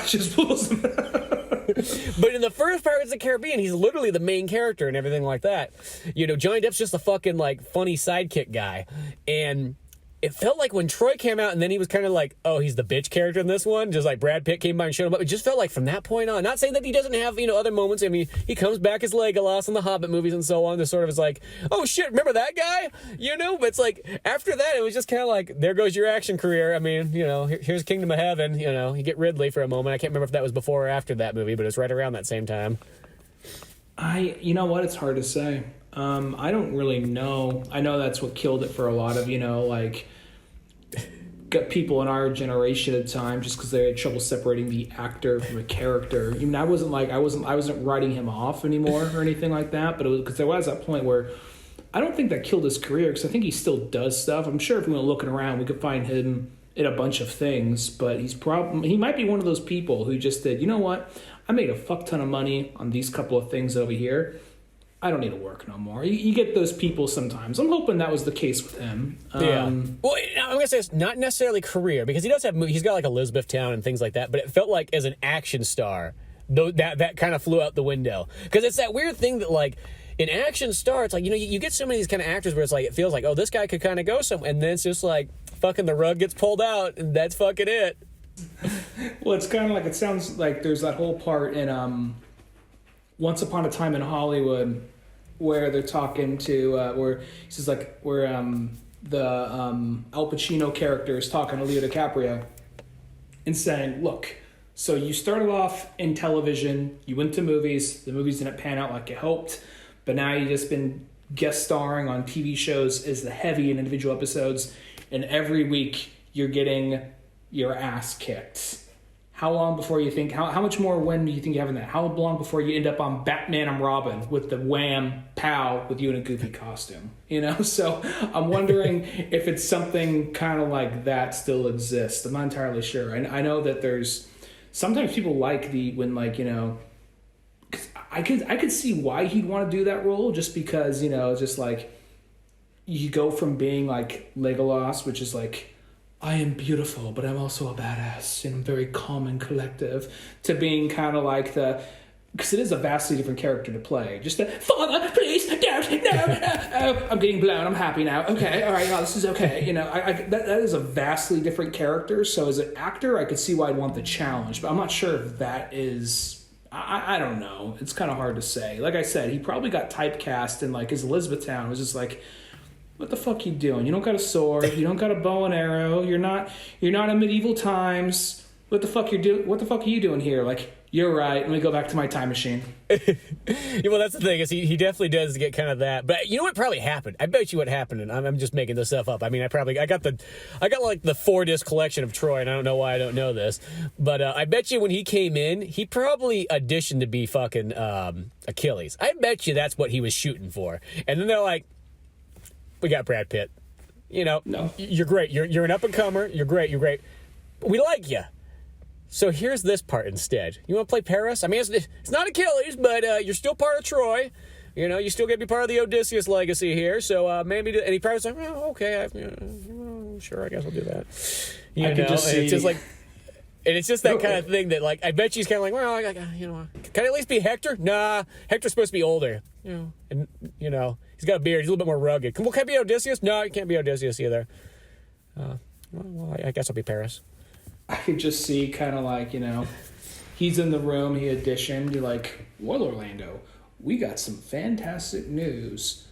Just pulls him out. But in the first Pirates of the Caribbean, he's literally the main character and everything like that. Johnny Depp's just a fucking like funny sidekick guy. And it felt like when Troy came out and then he was kind of like, oh, he's the bitch character in this one, just like Brad Pitt came by and showed him up. It just felt like from that point on, not saying that he doesn't have, other moments. I mean, he comes back as Legolas in the Hobbit movies and so on. There's sort of is like, oh shit, remember that guy? But it's like after that, it was just kind of like, there goes your action career. I mean, here's Kingdom of Heaven. You get Ridley for a moment. I can't remember if that was before or after that movie, but it's right around that same time. You know what? It's hard to say. I don't really know. I know that's what killed it for a lot of, got people in our generation at the time just because they had trouble separating the actor from a character. I wasn't writing him off anymore or anything like that, but it was because there was that point where I don't think that killed his career because I think he still does stuff. I'm sure if we went looking around, we could find him in a bunch of things, but he might be one of those people who just did, you know what? I made a fuck ton of money on these couple of things over here. I don't need to work no more. You get those people sometimes. I'm hoping that was the case with him. Yeah. Well, I'm going to say it's not necessarily career because he does have movies. He's got like Elizabethtown and things like that, but it felt like as an action star, that kind of flew out the window. Because it's that weird thing that like an action star, it's like, you get so many of these kind of actors where it's like, it feels like, oh, this guy could kind of go somewhere. And then it's just like fucking the rug gets pulled out and that's fucking it. Well, it's kind of like, it sounds like there's that whole part in Once Upon a Time in Hollywood, where they're talking to where he says like where the Al Pacino character is talking to Leo DiCaprio and saying, look, so you started off in television, you went to movies, the movies didn't pan out like you hoped, but now you've just been guest starring on TV shows as the heavy in individual episodes, and every week you're getting your ass kicked. How long before you think, how much more when do you think you have in that? How long before you end up on Batman and Robin with the wham, pow, with you in a goofy costume? You know, so I'm wondering if it's something kind of like that still exists. I'm not entirely sure. I know that there's, sometimes people like when like, you know, I could see why he'd want to do that role, just because, you know, just like, you go from being like Legolas, which is like, I am beautiful, but I'm also a badass, and I'm very calm and collective, to being kind of like because it is a vastly different character to play. Just Father, please, no, I'm getting blown, I'm happy now. Okay, all right, no, this is okay. You know, that is a vastly different character. So as an actor, I could see why I'd want the challenge, but I'm not sure if that is. I don't know. It's kind of hard to say. Like I said, he probably got typecast in like his Elizabethtown. It was just like, what the fuck you doing? You don't got a sword. You don't got a bow and arrow. You're not in medieval times. What the fuck you're doing? What the fuck are you doing here? Like, you're right. Let me go back to my time machine. Well, that's the thing, is he definitely does get kind of that. But you know what probably happened? I bet you what happened, and I'm just making this stuff up. I mean, I got like the 4-disc collection of Troy, and I don't know why I don't know this. But I bet you when he came in, he probably auditioned to be fucking Achilles. I bet you that's what he was shooting for. And then they're like, we got Brad Pitt. You know, no. You're great. You're an up-and-comer. You're great. We like you. So here's this part instead. You want to play Paris? I mean, it's not Achilles, but you're still part of Troy. You know, you still get to be part of the Odysseus legacy here. So maybe, and he probably like, oh, okay, sure, I guess I'll do that. You know, it's just like, and it's just that kind of thing that, like, I bet she's kind of like, well, you know, can I at least be Hector? Nah, Hector's supposed to be older. You know, and you know, he's got a beard. He's a little bit more rugged. Can I be Odysseus? No, you can't be Odysseus either. Well, I guess I'll be Paris. I could just see kind of like, you know, he's in the room, he auditioned, you're like, well, Orlando, we got some fantastic news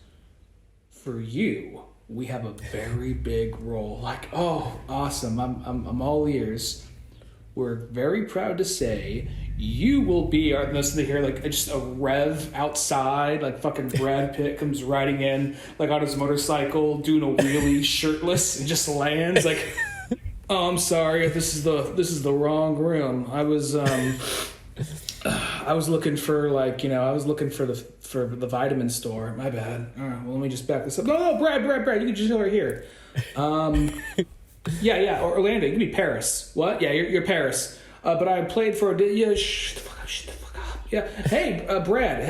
for you. We have a very big role. Like, oh, awesome, I'm all ears. We're very proud to say you will be our, this they hear like just a rev outside, like fucking Brad Pitt comes riding in like on his motorcycle doing a wheelie shirtless and just lands like, oh, I'm sorry, this is the wrong room. I was looking for like, you know, I was looking for the vitamin store. My bad. All right, well, let me just back this up. No, Brad, you can just go right here. Yeah, Orlando, you can be Paris. What? Yeah, you're Paris. But I played for shut the fuck up. Yeah. Hey, Brad,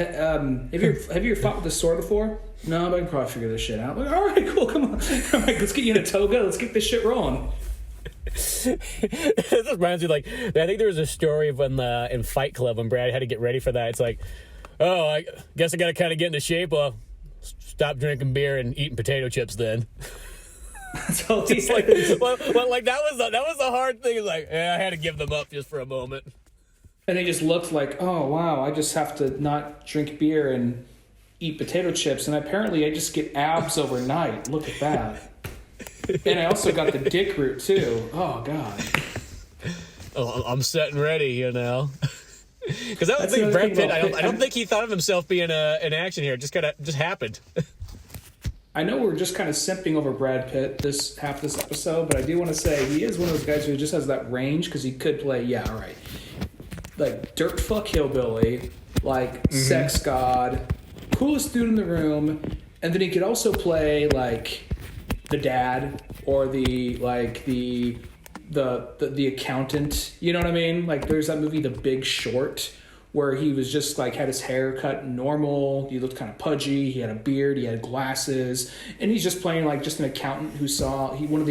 have you fought with a sword before? No, but I can probably figure this shit out. Like, all right, cool, come on. All right, let's get you in a toga. Let's get this shit rolling. This reminds me, like, I think there was a story of when in Fight Club when Brad had to get ready for that. It's like, oh, I guess I got to kind of get into shape. Well, stop drinking beer and eating potato chips then. So he's like, well, like that was the hard thing. Like, yeah, I had to give them up just for a moment. And they just looked like, oh wow, I just have to not drink beer and eat potato chips, and apparently I just get abs overnight. Look at that. And I also got the dick root too. Oh god. Oh, I'm set and ready, you know. Because I don't think Brad Pitt. I don't think he thought of himself being an action here. It just happened. I know we're just kind of simping over Brad Pitt this episode, but I do want to say he is one of those guys who just has that range because he could play, yeah, all right, like dirt fuck hillbilly, like sex god, coolest dude in the room, and then he could also play like the dad or the accountant. You know what I mean? Like there's that movie The Big Short, where he was just like had his hair cut normal, he looked kind of pudgy, he had a beard, he had glasses, and he's just playing like just an accountant who saw one of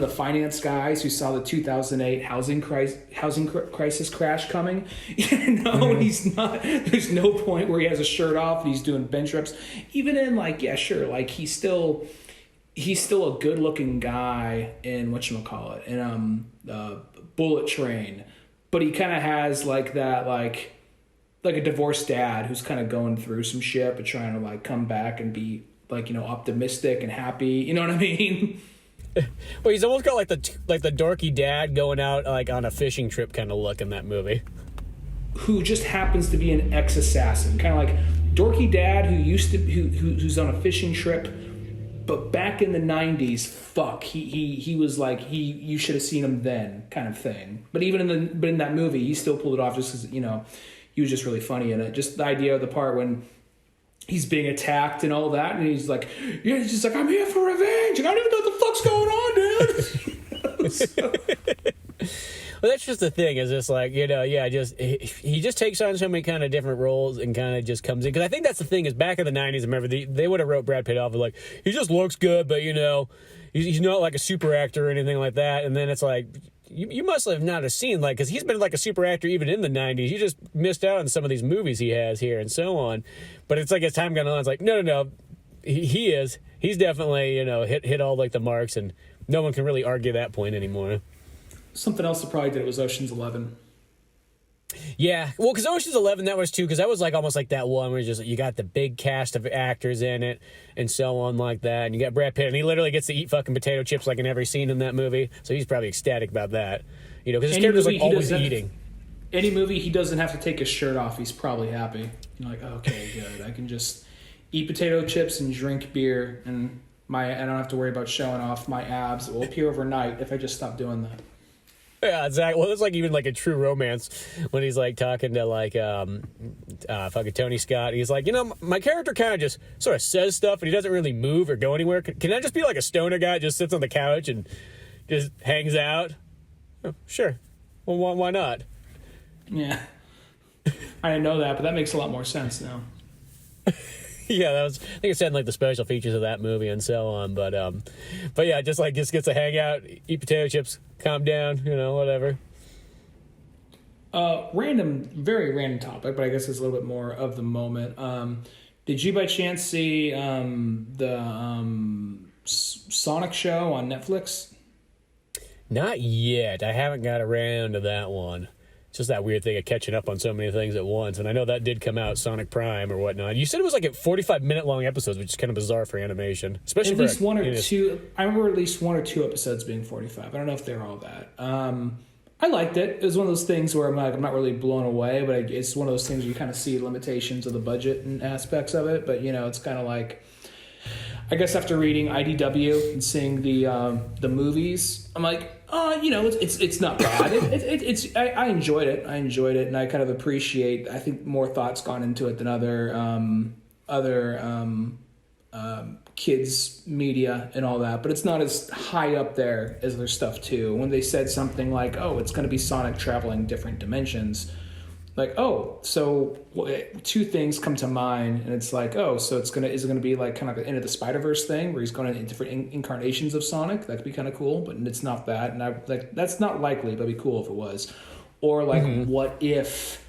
the finance guys who saw the 2008 housing crisis crash coming. You know, he's not. There's no point where he has a shirt off and he's doing bench reps. Even in like, yeah, sure, like he's still a good looking guy in whatchamacallit, in Bullet Train. But he kind of has like that, like a divorced dad who's kind of going through some shit, but trying to like come back and be like, you know, optimistic and happy. You know what I mean? Well, he's almost got like the dorky dad going out like on a fishing trip kind of look in that movie. Who just happens to be an ex-assassin, kind of like dorky dad who's on a fishing trip, but back in the 90s, he was like you should have seen him then kind of thing. But even in that movie, he still pulled it off just because he was just really funny in it. Just the idea of the part when he's being attacked and all that, and he's like, yeah, he's just like, I'm here for revenge, and I don't even know what the fuck's going on, dude. Well, that's just the thing, is just like, he just takes on so many kind of different roles and kind of just comes in. Because I think that's the thing, is back in the 90s, remember, they would have wrote Brad Pitt off of like, he just looks good, but he's not like a super actor or anything like that. And then it's like, you must have not have seen, like, because he's been like a super actor even in the 90s. You just missed out on some of these movies he has here and so on. But it's like, as time gone on, it's like, no, he's definitely, hit all like the marks, and no one can really argue that point anymore. Something else that probably did it was Ocean's 11. Yeah, well, because Ocean's 11, that was too, because that was like almost like that one where you got the big cast of actors in it and so on like that, and you got Brad Pitt, and he literally gets to eat fucking potato chips like in every scene in that movie, so he's probably ecstatic about that, because his character's like always eating. Any movie he doesn't have to take his shirt off, he's probably happy. You're like, okay, good, I can just eat potato chips and drink beer, and I don't have to worry about showing off my abs. It will appear overnight if I just stop doing that. Yeah, exactly. Well, it's like even like a true romance when he's like talking to like fucking Tony Scott. He's like, my character kind of just sort of says stuff, and he doesn't really move or go anywhere. Can I just be like a stoner guy that just sits on the couch and just hangs out? Oh, sure. Well, why not? Yeah. I didn't know that, but that makes a lot more sense now. Yeah, I think it said in like the special features of that movie and so on. But yeah, just gets to hang out, eat potato chips, calm down, whatever. Very random topic, but I guess it's a little bit more of the moment. Did you by chance see the Sonic show on Netflix? Not yet. I haven't got around to that one. It's just that weird thing of catching up on so many things at once. And I know that did come out, Sonic Prime or whatnot. You said it was like a 45-minute long episodes, which is kind of bizarre for animation. Especially at least one or two. I remember at least 1 or 2 episodes being 45. I don't know if they're all that. I liked it. It was one of those things where I'm not really blown away, but it's one of those things where you kind of see limitations of the budget and aspects of it. But, it's kind of like, I guess after reading IDW and seeing the movies, I'm like, it's not bad. I enjoyed it. And I kind of appreciate. I think more thought's gone into it than other kids media and all that. But it's not as high up there as other stuff too. When they said something like, "Oh, it's going to be Sonic traveling different dimensions," like, oh, so 2 things come to mind, and it's like, oh, so is it gonna be like kind of like Into the Spider-Verse thing where he's going into different incarnations of Sonic? That'd be kind of cool, but it's not that, and that's not likely, but it'd be cool if it was. Or like, what if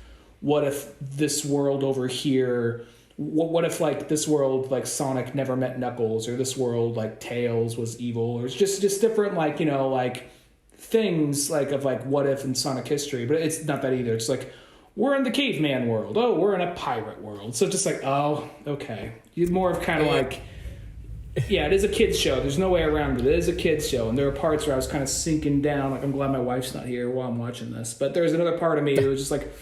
this world over here? What if like this world like Sonic never met Knuckles, or this world like Tails was evil, or it's just different like like things like of like what if in Sonic history, but it's not that either. It's like, we're in the caveman world. Oh, we're in a pirate world. So just like, oh, okay. You're more of kind of like, yeah, it is a kid's show. There's no way around it. It is a kid's show. And there are parts where I was kind of sinking down. Like, I'm glad my wife's not here while I'm watching this. But there's another part of me that was just like,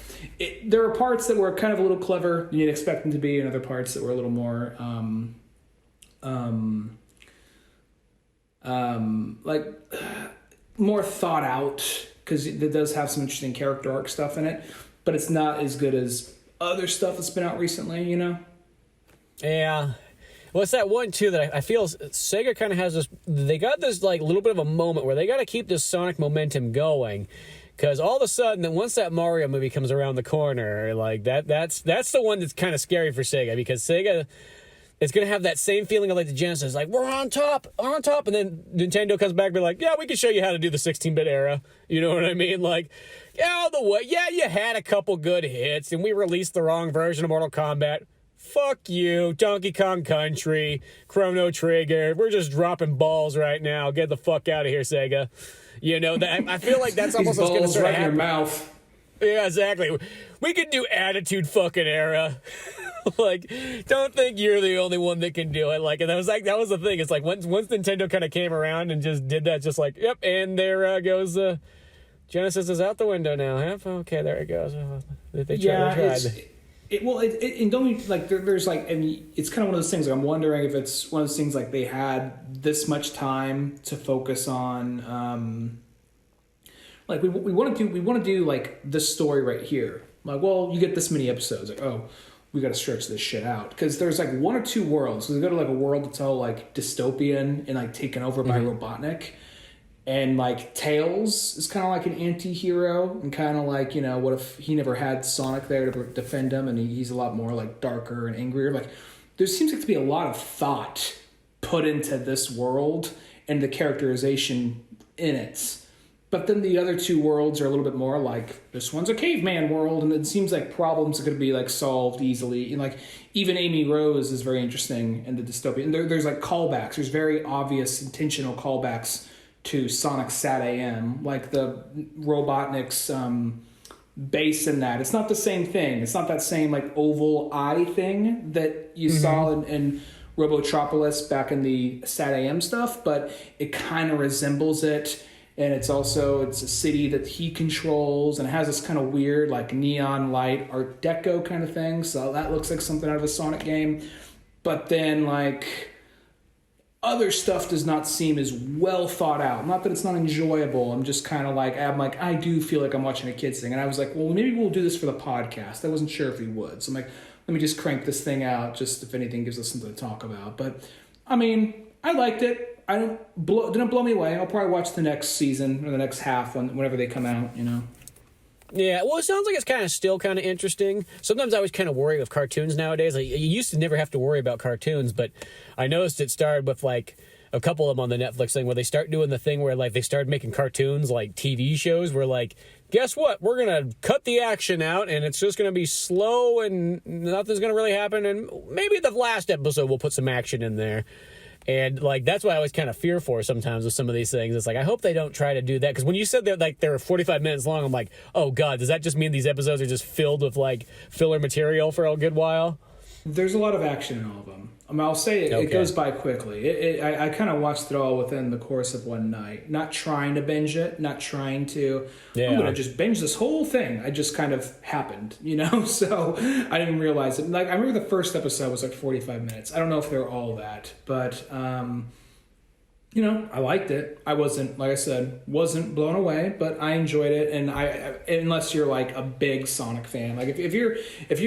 there are parts that were kind of a little clever. You'd expect them to be. And other parts that were a little more, like, more thought out. Because it does have some interesting character arc stuff in it. But it's not as good as other stuff that's been out recently, Yeah. Well, it's that one, too, that I feel Sega kind of has this... They got this, like, little bit of a moment where they got to keep this Sonic momentum going. Because all of a sudden, then once that Mario movie comes around the corner, like, that's the one that's kind of scary for Sega. Because Sega... It's going to have that same feeling of like the Genesis, like, we're on top. And then Nintendo comes back and be like, yeah, we can show you how to do the 16-bit era. You know what I mean? Like, yeah, you had a couple good hits, and we released the wrong version of Mortal Kombat. Fuck you, Donkey Kong Country, Chrono Trigger. We're just dropping balls right now. Get the fuck out of here, Sega. That I feel like that's almost what's going to start right in happening. your mouth. Yeah, exactly. We could do Attitude fucking era. Like, don't think you're the only one that can do it. Like, and that was the thing. It's like once Nintendo kind of came around and just did that, just like, yep, and there goes Genesis is out the window now. Huh? Okay, there it goes. They tried. And don't you, like there's like, and it's kind of one of those things. Like, I'm wondering if it's one of those things like they had this much time to focus on. Like we want to do like this story right here. Like, well, you get this many episodes. Like, oh, we got to stretch this shit out because there's like one or two worlds. So they go to like a world that's all like dystopian and like taken over by Robotnik. And like Tails is kind of like an anti-hero and kind of like, you know, what if he never had Sonic there to defend him and he's a lot more like darker and angrier. Like there seems like to be a lot of thought put into this world and the characterization in it. But then the other two worlds are a little bit more like, this one's a caveman world, and it seems like problems are going to be like solved easily. And like even Amy Rose is very interesting in the dystopian. And there's like callbacks. There's very obvious intentional callbacks to Sonic Sat AM, like the Robotnik's base in that. It's not the same thing. It's not that same like oval eye thing that you saw in Robotropolis back in the Sat AM stuff, but it kind of resembles it. And it's a city that he controls, and it has this kind of weird like neon light Art Deco kind of thing. So that looks like something out of a Sonic game. But then like other stuff does not seem as well thought out. Not that it's not enjoyable. I'm just kind of like, I do feel like I'm watching a kid's thing. And I was like, well, maybe we'll do this for the podcast. I wasn't sure if we would. So I'm like, let me just crank this thing out, just if anything gives us something to talk about. But I mean, I liked it. Didn't blow me away. I'll probably watch the next season or the next half whenever they come out, you know. Yeah, well, it sounds like it's still kind of interesting. Sometimes I was kind of worried with cartoons nowadays. Like, you used to never have to worry about cartoons, but I noticed it started with like a couple of them on the Netflix thing where they start doing the thing where like they started making cartoons like TV shows where like, guess what? We're going to cut the action out and it's just going to be slow and nothing's going to really happen. And maybe the last episode we'll put some action in there. And like that's what I always kind of fear for sometimes with some of these things. It's like I hope they don't try to do that, because when you said that like they're 45 minutes long, I'm like, oh god, does that just mean these episodes are just filled with like filler material for a good while? There's a lot of action in all of them. I mean, I'll say it goes by quickly. I kind of watched it all within the course of one night. Not trying to binge it, not trying to, I'm going to just binge this whole thing. I just kind of happened, you know? So I didn't realize it. Like, I remember the first episode was like 45 minutes. I don't know if they're all that, but, you know, I liked it. I wasn't, like I said, wasn't blown away, but I enjoyed it. And unless you're like a big Sonic fan, like if you're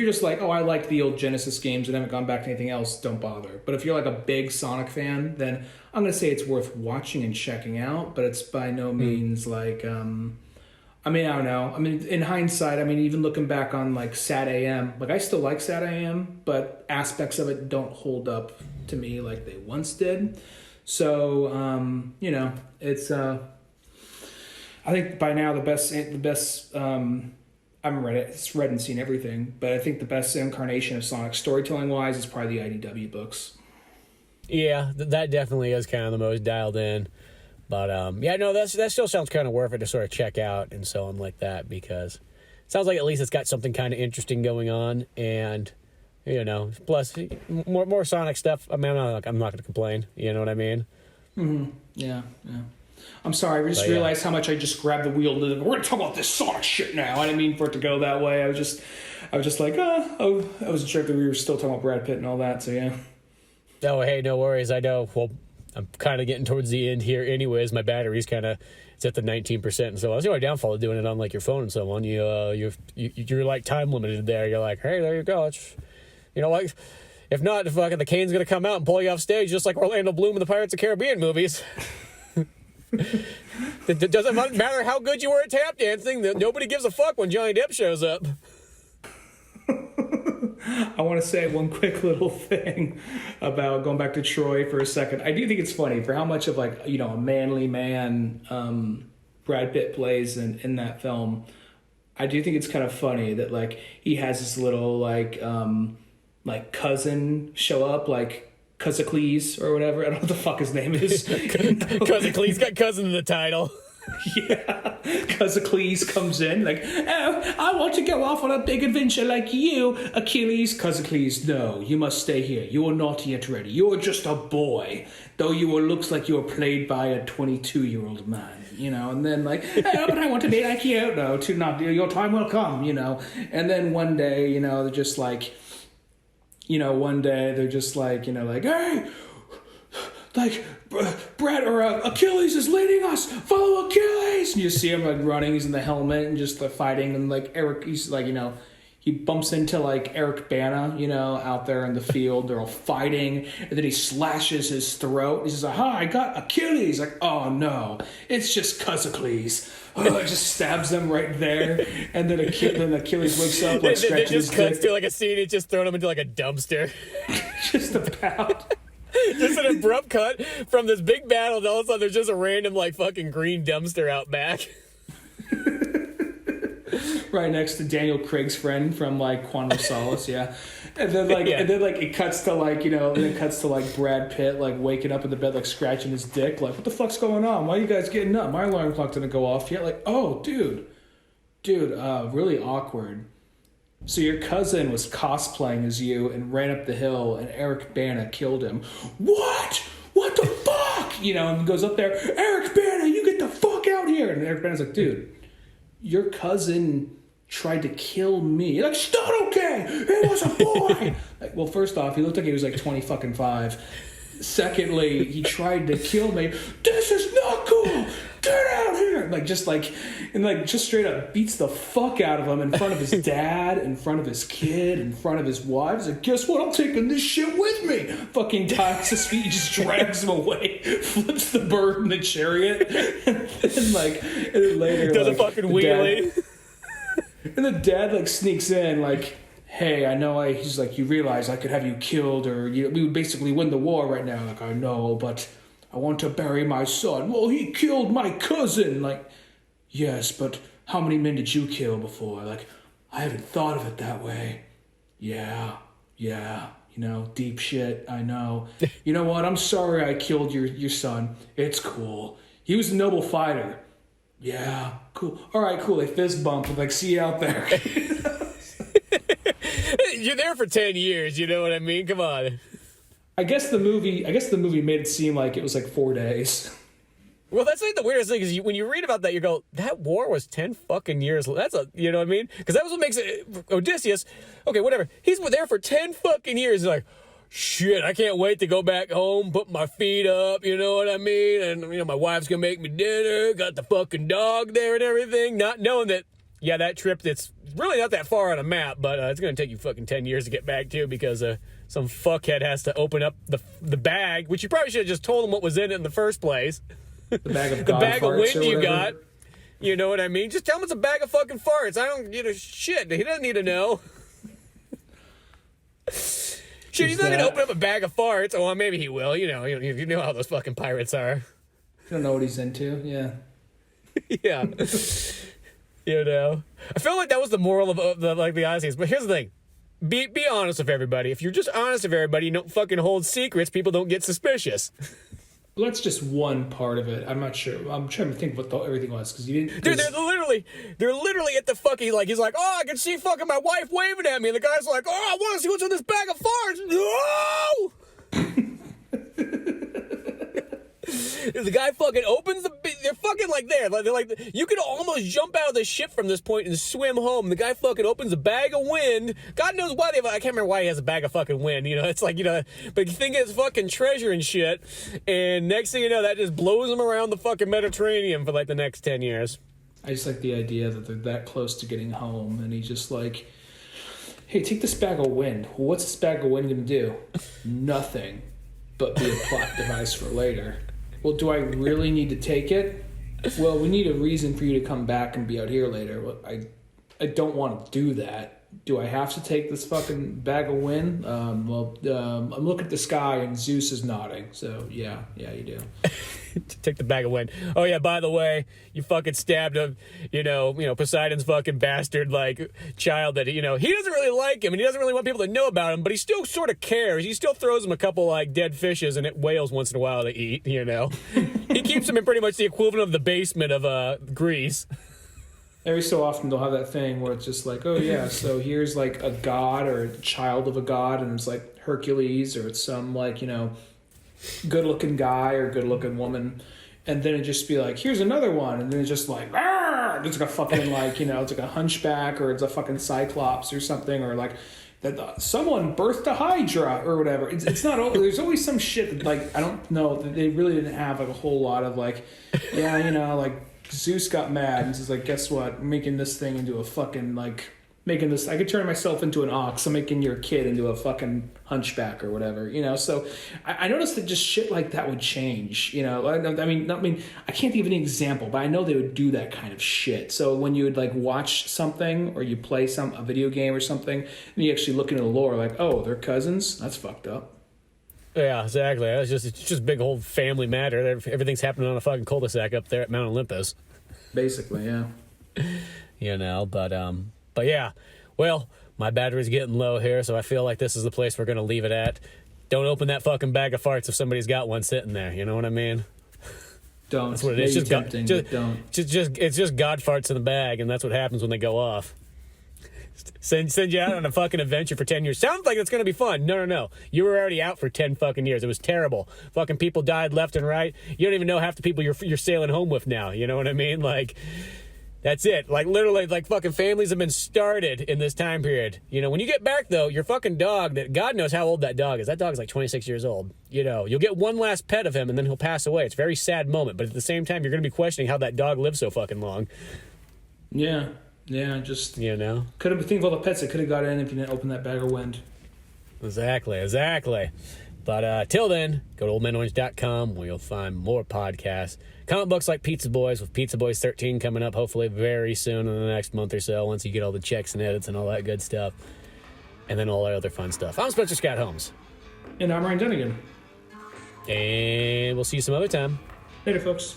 just like, oh, I like the old Genesis games and haven't gone back to anything else, don't bother. But if you're like a big Sonic fan, then I'm going to say it's worth watching and checking out, but it's by no means like, I mean, I don't know. I mean, in hindsight, I mean, even looking back on like Sat AM, like I still like Sat AM, but aspects of it don't hold up to me like they once did. So, you know, it's, I think by now the best, I haven't read it, it's read and seen everything, but I think the best incarnation of Sonic storytelling wise is probably the IDW books. Yeah, that definitely is kind of the most dialed in. But, yeah, no, that still sounds kind of worth it to sort of check out and so on like that, because it sounds like at least it's got something kind of interesting going on, and you know, plus more Sonic stuff. I mean, I'm not going to complain. You know what I mean? Mm-hmm. Yeah. I'm sorry. I just realized how much I just grabbed the wheel. We're going to talk about this Sonic shit now. I didn't mean for it to go that way. I was just like, I wasn't sure if we were still talking about Brad Pitt and all that. So yeah. Oh, hey, no worries. I know. Well, I'm kind of getting towards the end here, anyways. My battery's it's at the 19%, and so that's the only downfall of doing it on like your phone and so on. You're like time limited there. You're like, hey, there you go. It's, you know, like, if not, the cane's going to come out and pull you off stage just like Orlando Bloom in the Pirates of the Caribbean movies. It doesn't matter how good you were at tap dancing. Nobody gives a fuck when Johnny Depp shows up. I want to say one quick little thing about going back to Troy for a second. I do think it's funny for how much of like, you know, a manly man Brad Pitt plays in that film. I do think it's kind of funny that like he has this little like cousin show up, like Cousin Cleese or whatever. I don't know what the fuck his name is. Cousin Cleese got cousin in the title. Yeah, because Achilles comes in like, oh, I want to go off on a big adventure like you, Achilles. Because Achilles, no, you must stay here. You are not yet ready. You are just a boy, though looks like you are played by a 22-year-old man, And then like, oh, but I want to be like you. No, your time will come, And then one day, they're just like, like, hey. Like, Brad or Achilles is leading us. Follow Achilles. And you see him like running. He's in the helmet and just fighting. And like Eric, he's like, he bumps into like Eric Bana, out there in the field. They're all fighting. And then he slashes his throat. He says, aha, I got Achilles. Like, oh no, it's just Achilles. Oh, it just stabs them right there. And then Achilles wakes up like stretching his dick. It just cuts to like a scene. It's just throwing him into like a dumpster. Just about. Just an abrupt cut from this big battle, and all of a sudden there's just a random like fucking green dumpster out back. Right next to Daniel Craig's friend from like Quantum of Solace, yeah. And then it cuts to like, and it cuts to like Brad Pitt like waking up in the bed like scratching his dick, like, what the fuck's going on? Why are you guys getting up? My alarm clock didn't go off yet. Like, oh dude, really awkward. So your cousin was cosplaying as you and ran up the hill, and Eric Bana killed him. What? What the fuck? And goes up there, Eric Bana, you get the fuck out here. And Eric Bana's like, dude, your cousin tried to kill me. Like, it's not okay. It was a boy. Like, well, first off, he looked like he was like 25. Secondly, he tried to kill me. This is not cool. Get out here! Just straight up beats the fuck out of him in front of his dad, in front of his kid, in front of his wife. He's like, guess what? I'm taking this shit with me. Fucking ties his feet, just drags him away, flips the bird in the chariot, and then later does a fucking wheelie. And the dad sneaks in like, hey, I know he's like, you realize I could have you killed, or we would basically win the war right now. Like, I know, but I want to bury my son. Well, he killed my cousin. Like, yes, but how many men did you kill before? Like, I haven't thought of it that way. Yeah, deep shit, I know. You know what? I'm sorry I killed your son. It's cool. He was a noble fighter. Yeah, cool. All right, cool. They fist bump and see you out there. You're there for 10 years, you know what I mean? Come on. I guess the movie made it seem like it was 4 days. Well, that's the weirdest thing is when you read about that, you go, that war was 10 fucking years. That's you know what I mean? Because that was what makes it Odysseus. Okay, whatever. He's there for 10 fucking years. He's like, shit, I can't wait to go back home, put my feet up, you know what I mean? And, my wife's going to make me dinner, got the fucking dog there and everything, not knowing that, yeah, that trip that's really not that far on a map, but it's going to take you fucking 10 years to get back to because some fuckhead has to open up the bag, which you probably should have just told him what was in it in the first place. The bag of the bag of wind you got. You know what I mean? Just tell him it's a bag of fucking farts. I don't, shit. He doesn't need to know. Shit, he's not going to open up a bag of farts. Oh, well, maybe he will. You know how those fucking pirates are. You don't know what he's into, yeah. Yeah. I feel like that was the moral of the Odyssey. But here's the thing. Be honest with everybody. If you're just honest with everybody, you don't fucking hold secrets, people don't get suspicious. Well, that's just one part of it. I'm not sure. I'm trying to think what everything was because you didn't. They're literally at the fucking he's like, oh, I can see fucking my wife waving at me, and the guy's like, oh, I want to see what's in this bag of farts. No. The guy fucking opens they're fucking there. They're like, you could almost jump out of the ship from this point and swim home. The guy fucking opens a bag of wind. God knows why I can't remember why he has a bag of fucking wind. It's but you think it's fucking treasure and shit. And next thing you know, that just blows him around the fucking Mediterranean for the next 10 years. I just like the idea that they're that close to getting home. And he's just like, hey, take this bag of wind. What's this bag of wind going to do? Nothing but be a plot device for later. Well, do I really need to take it? Well, we need a reason for you to come back and be out here later. Well, I don't want to do that. Do I have to take this fucking bag of wind? I'm looking at the sky and Zeus is nodding. So, yeah, you do. Take the bag of wind. Oh yeah, by the way, you fucking stabbed a, Poseidon's fucking bastard like child that he doesn't really like him and he doesn't really want people to know about him, but he still sort of cares. He still throws him a couple like dead fishes and whales once in a while to eat. He keeps him in pretty much the equivalent of the basement of Greece. Every so often they'll have that thing where it's just like, oh yeah, so here's like a god or a child of a god, and it's like Hercules, or it's some like, good-looking guy or good-looking woman, and then it just be like, here's another one, and then it's just like, Arr! It's like a fucking like, it's like a hunchback, or it's a fucking cyclops or something, or like that someone birthed a hydra or whatever. It's not. There's always some shit that, like, I don't know, that they really didn't have like a whole lot of like, yeah, like Zeus got mad and he's like, guess what? I'm making this thing into a fucking like. Making this, I could turn myself into an ox. I'm making your kid into a fucking hunchback or whatever, So I noticed that just shit like that would change, I mean, I can't think of any example, but I know they would do that kind of shit. So when you would like watch something or you play a video game or something, and you actually look into the lore, like, oh, they're cousins. That's fucked up. Yeah, exactly. It's just big whole family matter. Everything's happening on a fucking cul-de-sac up there at Mount Olympus. Basically, yeah. But yeah, well, my battery's getting low here, so I feel like this is the place we're going to leave it at. Don't open that fucking bag of farts if somebody's got one sitting there. You know what I mean? Don't. That's what it is. It's don't. It's just God farts in the bag, and that's what happens when they go off. Send you out on a fucking adventure for 10 years. Sounds like it's going to be fun. No. You were already out for 10 fucking years. It was terrible. Fucking people died left and right. You don't even know half the people you're sailing home with now. You know what I mean? Like... That's it. Like, literally, like, fucking families have been started in this time period. When you get back, though, your fucking dog, that God knows how old that dog is. That dog is like 26 years old. You'll get one last pet of him, and then he'll pass away. It's a very sad moment. But at the same time, you're going to be questioning how that dog lived so fucking long. Yeah. Yeah, just... Could have think of all the pets that could have got in if you didn't open that bag of wind. Exactly. But till then, go to oldmanorange.com where you'll find more podcasts. Comic books like Pizza Boys, with Pizza Boys 13 coming up hopefully very soon in the next month or so, once you get all the checks and edits and all that good stuff. And then all our other fun stuff. I'm Spencer Scott Holmes. And I'm Ryan Dunnigan. And we'll see you some other time. Later, folks.